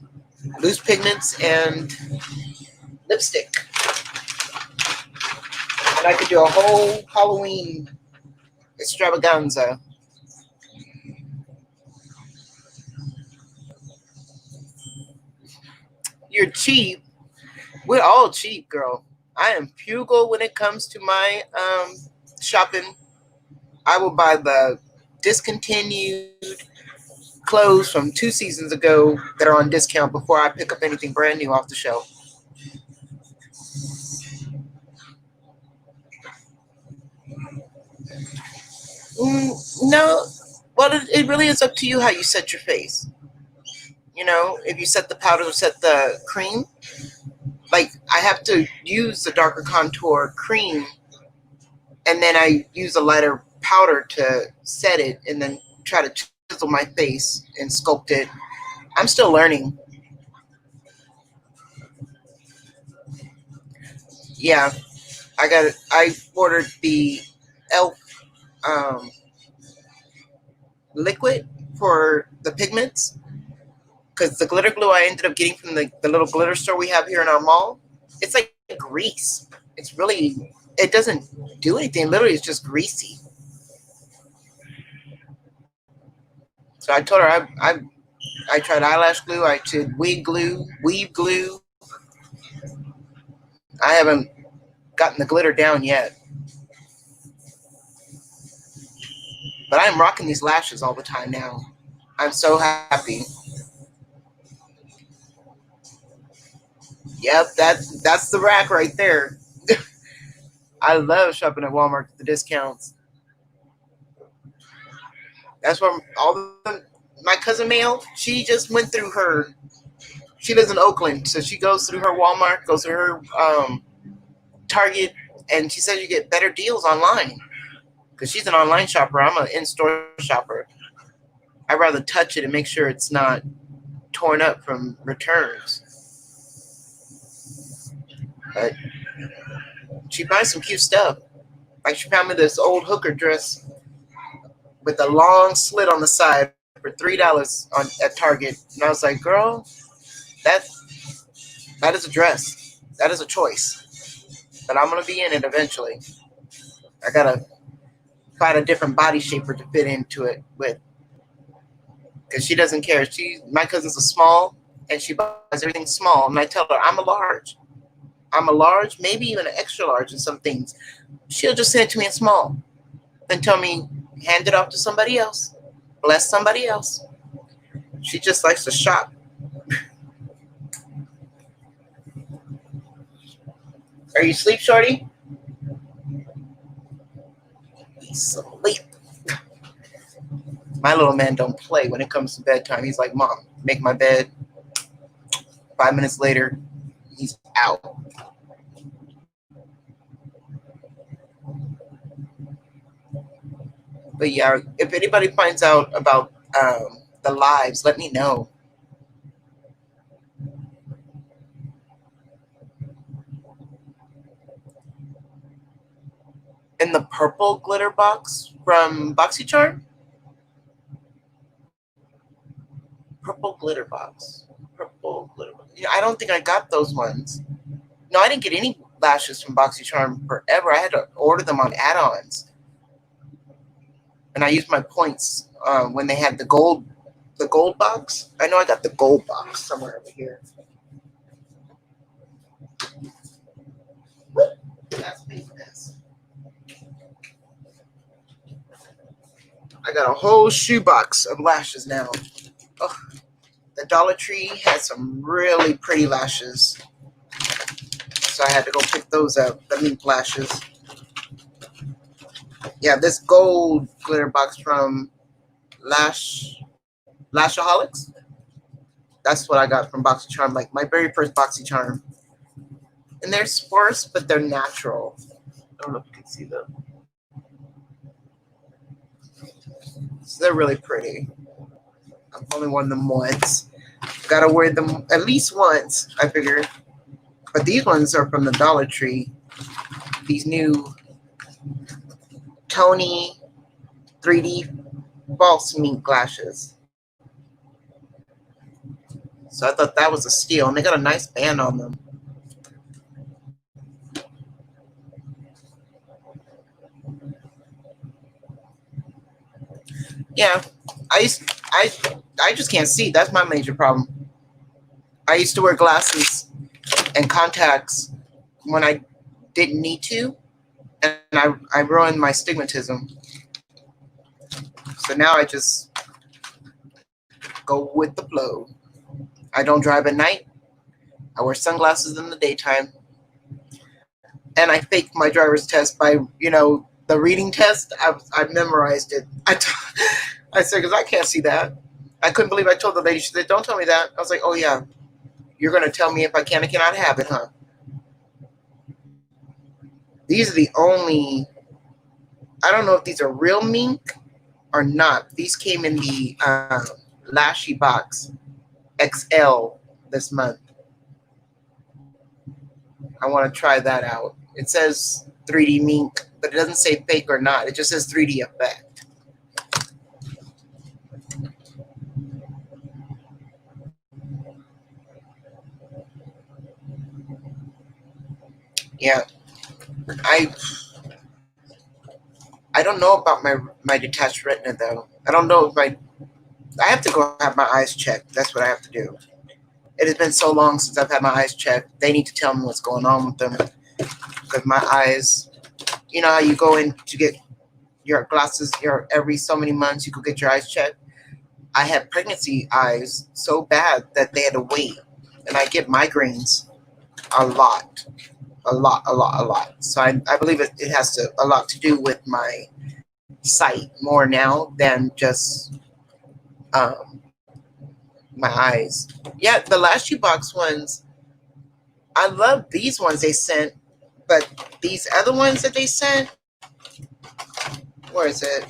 S1: loose pigments and lipstick. And I could do a whole Halloween extravaganza. You're cheap. We're all cheap, girl. I am frugal when it comes to my shopping. I will buy the discontinued clothes from 2 seasons ago that are on discount before I pick up anything brand new off the shelf. No, well, it really is up to you how you set your face. You know, if you set the powder or set the cream, like I have to use the darker contour cream, and then I use a lighter powder to set it, and then try to chisel my face and sculpt it. I'm still learning. Yeah, I ordered the e.l.f. Liquid for the pigments, because the glitter glue I ended up getting from the little glitter store we have here in our mall, it's like grease. It's really, it doesn't do anything. Literally, it's just greasy. So I told her I tried eyelash glue. I tried wig glue, weave glue. I haven't gotten the glitter down yet. But I'm rocking these lashes all the time now. I'm so happy. Yep, that's the rack right there. I love shopping at Walmart with the discounts. That's where my cousin Mail, she just went through her. She lives in Oakland, so she goes through her Walmart, goes through her Target, and she says you get better deals online. Because she's an online shopper, I'm an in-store shopper. I'd rather touch it and make sure it's not torn up from returns. But she buys some cute stuff. Like she found me this old hooker dress with a long slit on the side for $3 at Target. And I was like, girl, that is a dress. That is a choice. But I'm going to be in it eventually. I got to find a different body shaper to fit into it with. Because she doesn't care. My cousin's a small, and she buys everything small. And I tell her, I'm a large. I'm a large, maybe even an extra large in some things. She'll just send it to me in small. Then tell me, hand it off to somebody else. Bless somebody else. She just likes to shop. Are you asleep, shorty? He's asleep. My little man don't play when it comes to bedtime. He's like, Mom, make my bed. 5 minutes later, He's out. But yeah, if anybody finds out about the lives, let me know. In the purple glitter box from BoxyCharm? Purple glitter box. Purple glitter box. Yeah, I don't think I got those ones. No, I didn't get any lashes from BoxyCharm forever. I had to order them on add-ons. And I used my points when they had the gold box. I know I got the gold box somewhere over here. That's me for this. I got a whole shoebox of lashes now. Oh, the Dollar Tree had some really pretty lashes. So I had to go pick those up, the mink lashes. Yeah, this gold glitter box from Lashaholics. That's what I got from BoxyCharm, like my very first BoxyCharm. And they're sparse, but they're natural. I don't know if you can see them. So they're really pretty. I've only worn them once. Gotta wear them at least once, I figure. But these ones are from the Dollar Tree. These new Tony 3D false mink lashes. So I thought that was a steal. And they got a nice band on them. Yeah, I just can't see. That's my major problem. I used to wear glasses and contacts when I didn't need to, and I ruined my stigmatism. So now I just go with the flow. I don't drive at night. I wear sunglasses in the daytime. And I faked my driver's test by, the reading test. I memorized it. I said, because I can't see that. I couldn't believe I told the lady. She said, don't tell me that. I was like, oh, yeah. You're going to tell me if I can or cannot have it, huh? These are the only, I don't know if these are real mink or not. These came in the Lashy box XL this month. I want to try that out. It says 3D mink, but it doesn't say fake or not. It just says 3D effect. Yeah, I don't know about my detached retina though. I don't know if I have to go have my eyes checked. That's what I have to do. It has been so long since I've had my eyes checked. They need to tell me what's going on with them. Because my eyes, you know how you go in to get your glasses every so many months, you could get your eyes checked. I had pregnancy eyes so bad that they had to wait. And I get migraines a lot. So I believe it has a lot to do with my sight more now than just my eyes. Yeah, the Lashy box ones, I love these ones they sent, but these other ones that they sent, where is it?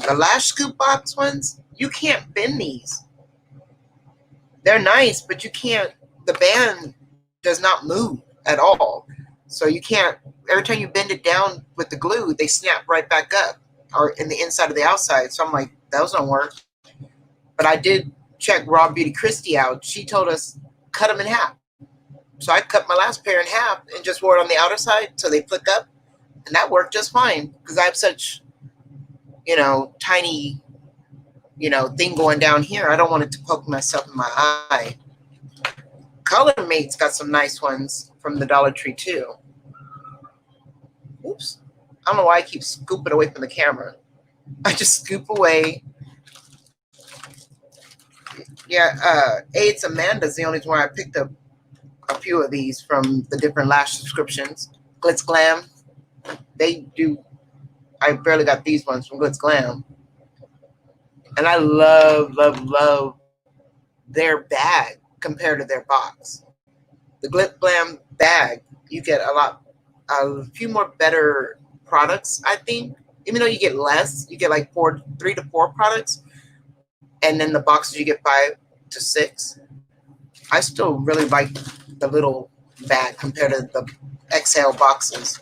S1: The Lash Scoop box ones, you can't bend these. They're nice, but you can't, the band does not move at all. So you can't, every time you bend it down with the glue, they snap right back up, or in the inside or the outside. So I'm like, those don't work. But I did check Raw Beauty Christie out. She told us, cut them in half. So I cut my last pair in half and just wore it on the outer side so they flick up. And that worked just fine because I have such, tiny, thing going down here. I don't want it to poke myself in my eye. Color Mate's got some nice ones from the Dollar Tree too. Oops. I don't know why I keep scooping away from the camera. I just scoop away. Yeah, It's Amanda's the only one I picked up a few of these from the different lash subscriptions. Glitz Glam. They do. I barely got these ones from Glitz Glam. And I love their bag. compared to their box. The Glip Glam bag, you get a few more better products, I think. Even though you get less, you get like 3 to 4 products, and then the boxes you get 5 to 6. I still really like the little bag compared to the XL boxes.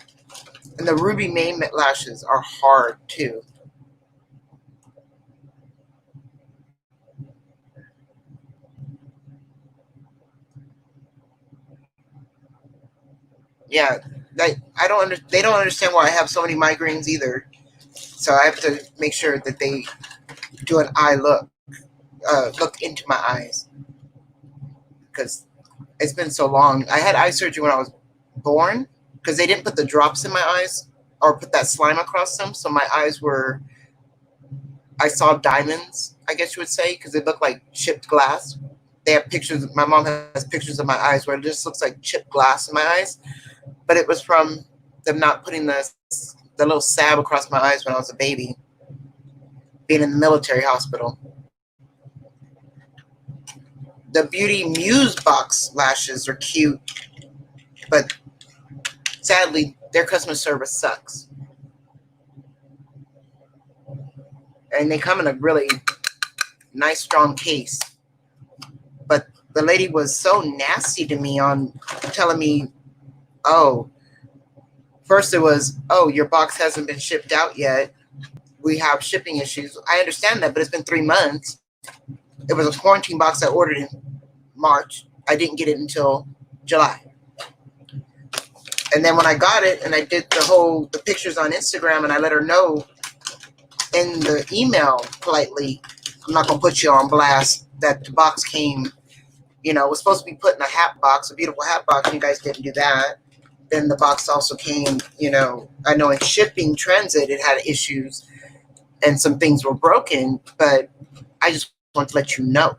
S1: And the Ruby Mane lashes are hard too. Yeah, I don't they don't understand why I have so many migraines either. So I have to make sure that they do an eye look into my eyes, because it's been so long. I had eye surgery when I was born because they didn't put the drops in my eyes or put that slime across them. So my eyes I saw diamonds, I guess you would say, because it looked like chipped glass. They have pictures. My mom has pictures of my eyes where it just looks like chipped glass in my eyes. But it was from them not putting the little salve across my eyes when I was a baby, being in the military hospital. The Beauty Muse box lashes are cute, but sadly, their customer service sucks. And they come in a really nice, strong case. But the lady was so nasty to me on telling me, oh, first it was, oh, your box hasn't been shipped out yet. We have shipping issues. I understand that, but it's been 3 months. It was a quarantine box I ordered in March. I didn't get it until July. And then when I got it and I did the pictures on Instagram and I let her know in the email politely, I'm not going to put you on blast, that the box came, it was supposed to be put in a hat box, a beautiful hat box, and you guys didn't do that. Then the box also came, I know in shipping transit it had issues and some things were broken, but I just want to let you know.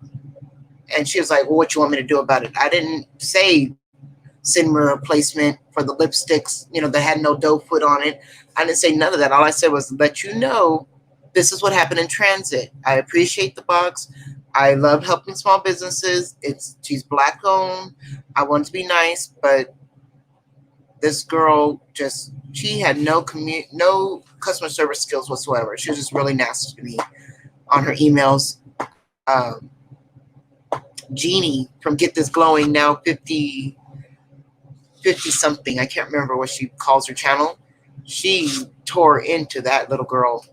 S1: And she was like, well, what you want me to do about it? I didn't say send me a replacement for the lipsticks, that had no doe foot on it. I didn't say none of that. All I said was let you know this is what happened in transit. I appreciate the box. I love helping small businesses. She's Black owned. I want to be nice, but this girl she had no customer service skills whatsoever. She was just really nasty to me on her emails. Jeannie from Get This Glowing, now 50 something. I can't remember what she calls her channel. She tore into that little girl.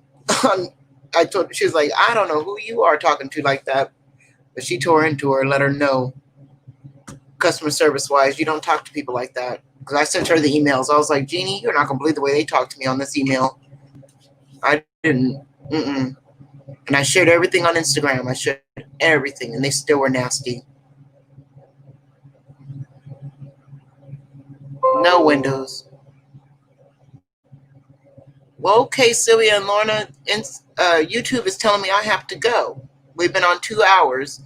S1: She was like, I don't know who you are talking to like that. But she tore into her and let her know, customer service wise, you don't talk to people like that. Because I sent her the emails. I was like, Jeannie, you're not going to believe the way they talk to me on this email. I didn't. And I shared everything on Instagram. I shared everything. And they still were nasty. No windows. Well, okay, Sylvia and Lorna, YouTube is telling me I have to go. We've been on 2 hours.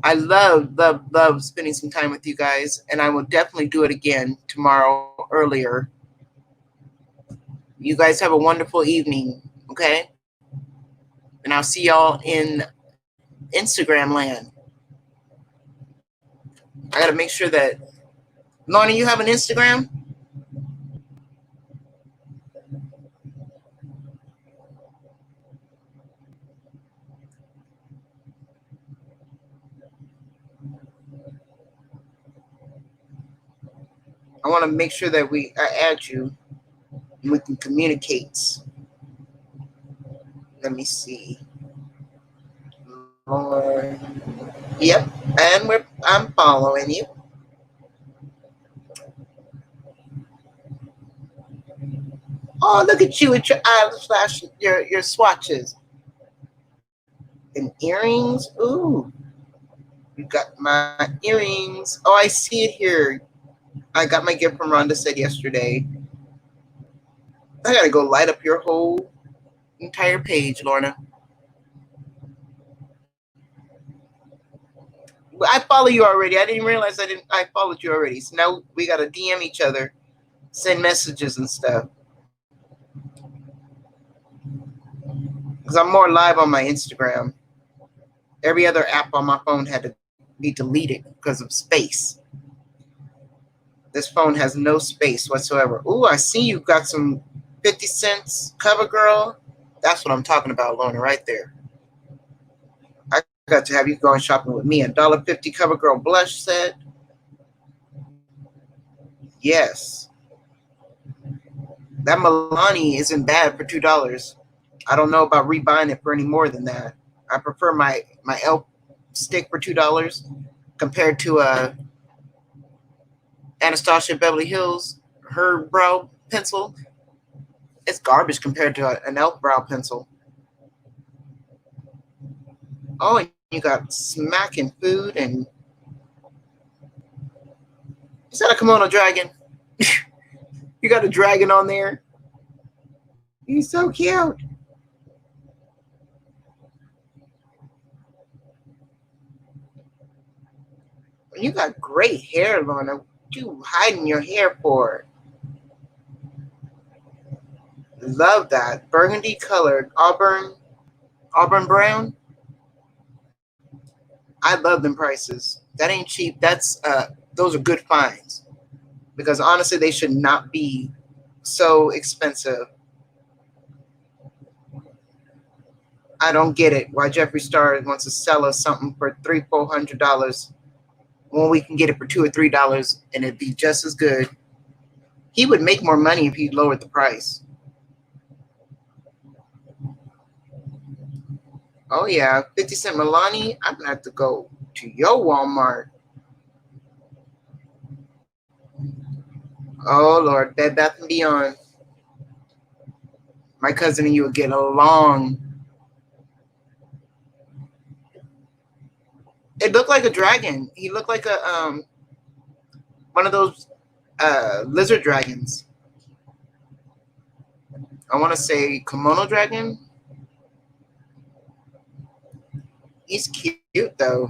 S1: I love spending some time with you guys, and I will definitely do it again tomorrow earlier. You guys have a wonderful evening, okay? And I'll see y'all in Instagram land. I gotta make sure that Lorna, you have an Instagram? I want to make sure that I add you and we can communicate. Let me see. Lord. Yep, and I'm following you. Oh, look at you with your eyelash, your swatches. And earrings. Ooh. You got my earrings. Oh, I see it here. I got my gift from Rhonda said yesterday. I gotta go light up your whole entire page, Lorna. I follow you already. I didn't realize I followed you already. So now we gotta DM each other, send messages and stuff. Because I'm more live on my Instagram. Every other app on my phone had to be deleted because of space. This phone has no space whatsoever. Ooh, I see you got some 50 cents CoverGirl. That's what I'm talking about, Lorna, right there. I got to have you going shopping with me. $1.50 CoverGirl blush set. Yes. That Milani isn't bad for $2. I don't know about rebuying it for any more than that. I prefer my elf stick for $2 compared to Anastasia Beverly Hills, her brow pencil. It's garbage compared to an elf brow pencil. Oh, and you got smacking food and is that a kimono dragon? You got a dragon on there. He's so cute. You got great hair, Lorna. What you hiding your hair for? Love that. Burgundy colored. Auburn brown. I love them prices. That ain't cheap. Those are good finds. Because honestly, they should not be so expensive. I don't get it. Why Jeffree Star wants to sell us something for $300-400 when we can get it for $2 or $3 and it'd be just as good. He would make more money if he lowered the price. Oh yeah, 50 cent Milani. I'm gonna have to go to your Walmart. Oh Lord, Bed Bath & Beyond. My cousin and you would get along. It looked like a dragon. He looked like a one of those lizard dragons. I want to say kimono dragon. He's cute though.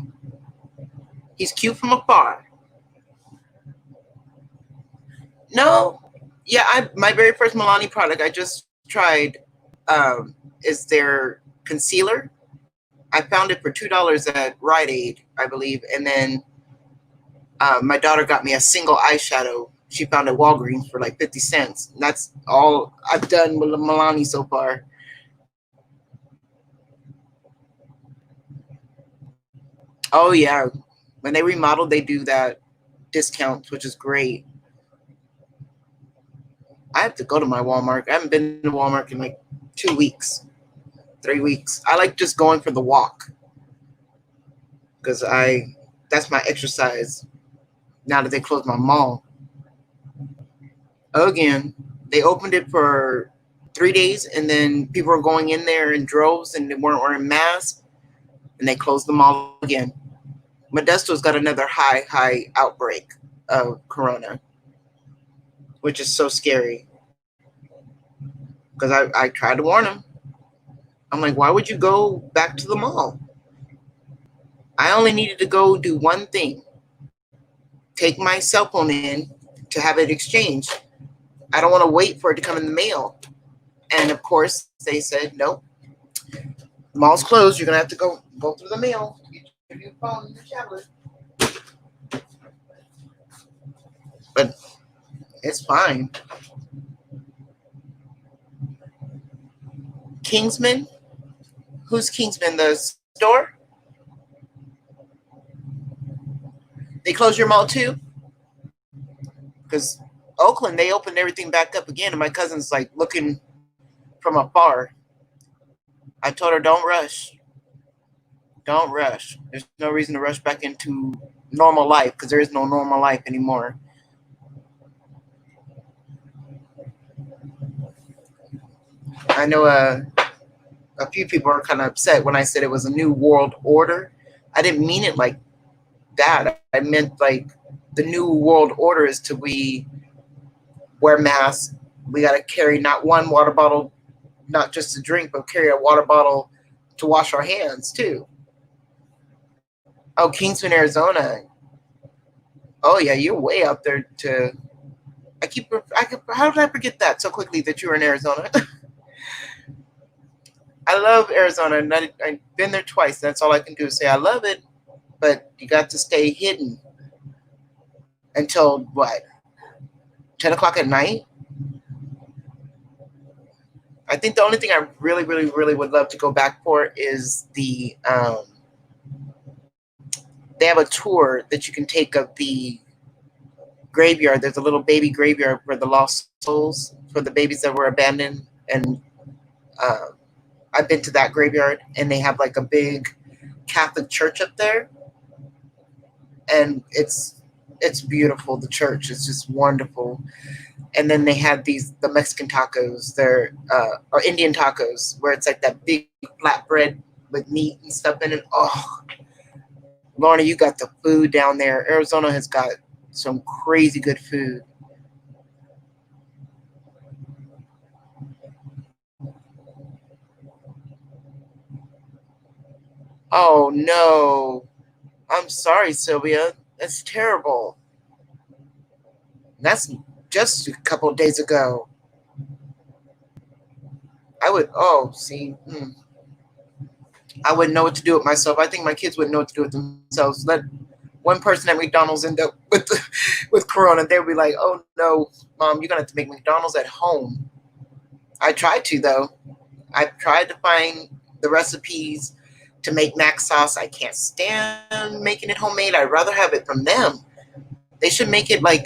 S1: He's cute from afar. No, yeah, my very first Milani product I just tried is their concealer. I found it for $2 at Rite Aid, I believe, and then my daughter got me a single eyeshadow. She found at Walgreens for like 50 cents. And that's all I've done with Milani so far. Oh yeah, when they remodeled, they do that discounts, which is great. I have to go to my Walmart. I haven't been to Walmart in like 2 weeks, 3 weeks. I like just going for the walk because that's my exercise now that they closed my mall. Again, they opened it for 3 days and then people were going in there in droves and they weren't wearing masks and they closed the mall again. Modesto's got another high outbreak of corona, which is so scary. Because I tried to warn him. I'm like, why would you go back to the mall? I only needed to go do one thing. Take my cell phone in to have it exchanged. I don't want to wait for it to come in the mail. And of course, they said, nope. The mall's closed. You're going to have to go through the mail. Get your phone and your tablet. But it's fine. Kingsman? Who's Kingsman? The store? They closed your mall too? Because Oakland, they opened everything back up again, and my cousin's like looking from afar. I told her, don't rush. Don't rush. There's no reason to rush back into normal life because there is no normal life anymore. I know a few people are kind of upset when I said it was a new world order. I didn't mean it like that. I meant like the new world order is to wear masks. We got to carry not one water bottle, not just to drink, but carry a water bottle to wash our hands too. Oh, Kingsman, Arizona. Oh yeah, you're way out there how did I forget that so quickly that you were in Arizona? I love Arizona, and I've been there twice. That's all I can do is say I love it. but you got to stay hidden until what, 10 o'clock at night? I think the only thing I really, really, really would love to go back for is they have a tour that you can take of the graveyard. There's a little baby graveyard for the lost souls, for the babies that were abandoned. And I've been to that graveyard, and they have like a big Catholic church up there. And it's beautiful. The church is just wonderful. And then they had the Mexican tacos, or Indian tacos, where it's like that big flatbread with meat and stuff in it. Oh, Lorna, you got the food down there. Arizona has got some crazy good food. Oh no, I'm sorry, Sylvia. That's terrible. That's just a couple of days ago. I wouldn't know what to do with myself. I think my kids wouldn't know what to do with themselves. Let one person at McDonald's end up with Corona. They'll be like, oh no, Mom, you're going to have to make McDonald's at home. I tried to, though. I tried to find the recipes to make mac sauce. I can't stand making it homemade. I'd rather have it from them. They should make it like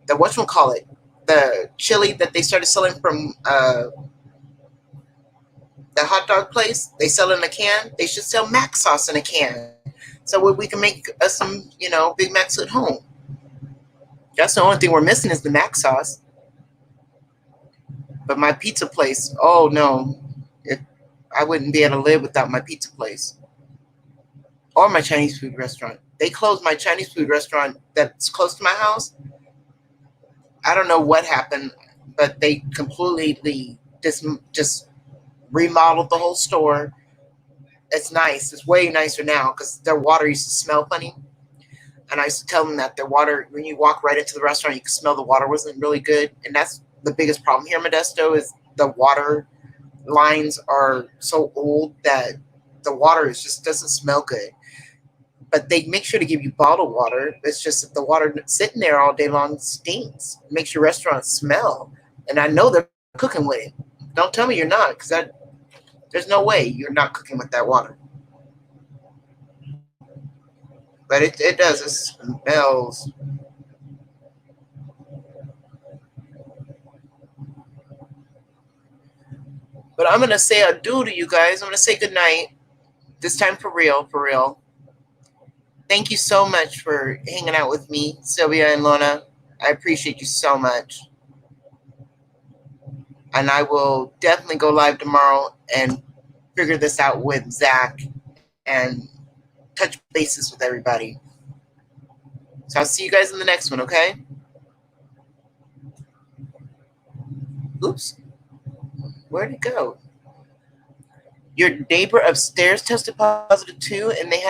S1: the whatchamacallit, the chili that they started selling from the hot dog place. They sell it in a can. They should sell mac sauce in a can, so we can make us some, Big Macs at home. That's the only thing we're missing is the mac sauce. But my pizza place, oh no, I wouldn't be able to live without my pizza place or my Chinese food restaurant. They closed my Chinese food restaurant that's close to my house. I don't know what happened, but they completely just remodeled the whole store. It's nice. It's way nicer now because their water used to smell funny. And I used to tell them that their water, when you walk right into the restaurant, you can smell the water wasn't really good. And that's the biggest problem here in Modesto is the water lines are so old that the water just doesn't smell good. But they make sure to give you bottled water. It's just that the water sitting there all day long stinks. It makes your restaurant smell. And I know they're cooking with it. Don't tell me you're not, because there's no way you're not cooking with that water. But it does. It smells. But I'm going to say adieu to you guys. I'm going to say goodnight. This time for real, for real. Thank you so much for hanging out with me, Sylvia and Lorna. I appreciate you so much. And I will definitely go live tomorrow and figure this out with Zach and touch bases with everybody. So I'll see you guys in the next one, okay? Oops. Where'd it go? Your neighbor upstairs tested positive too, and they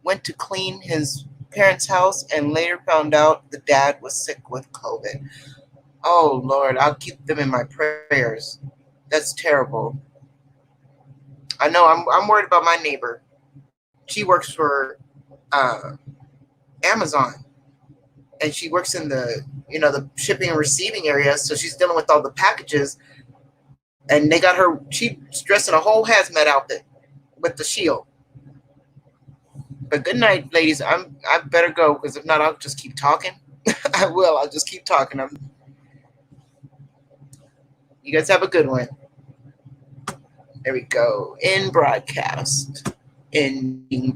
S1: went to clean his parents' house and later found out the dad was sick with COVID. Oh, Lord, I'll keep them in my prayers. That's terrible. I know, I'm worried about my neighbor. She works for Amazon, and she works in the shipping and receiving area, so she's dealing with all the packages, and they got her, she's dressed in a whole hazmat outfit with the shield. But good night, ladies. I better go, because if not, I'll just keep talking. I will. I'll just keep talking. You guys have a good one. There we go. In broadcast. In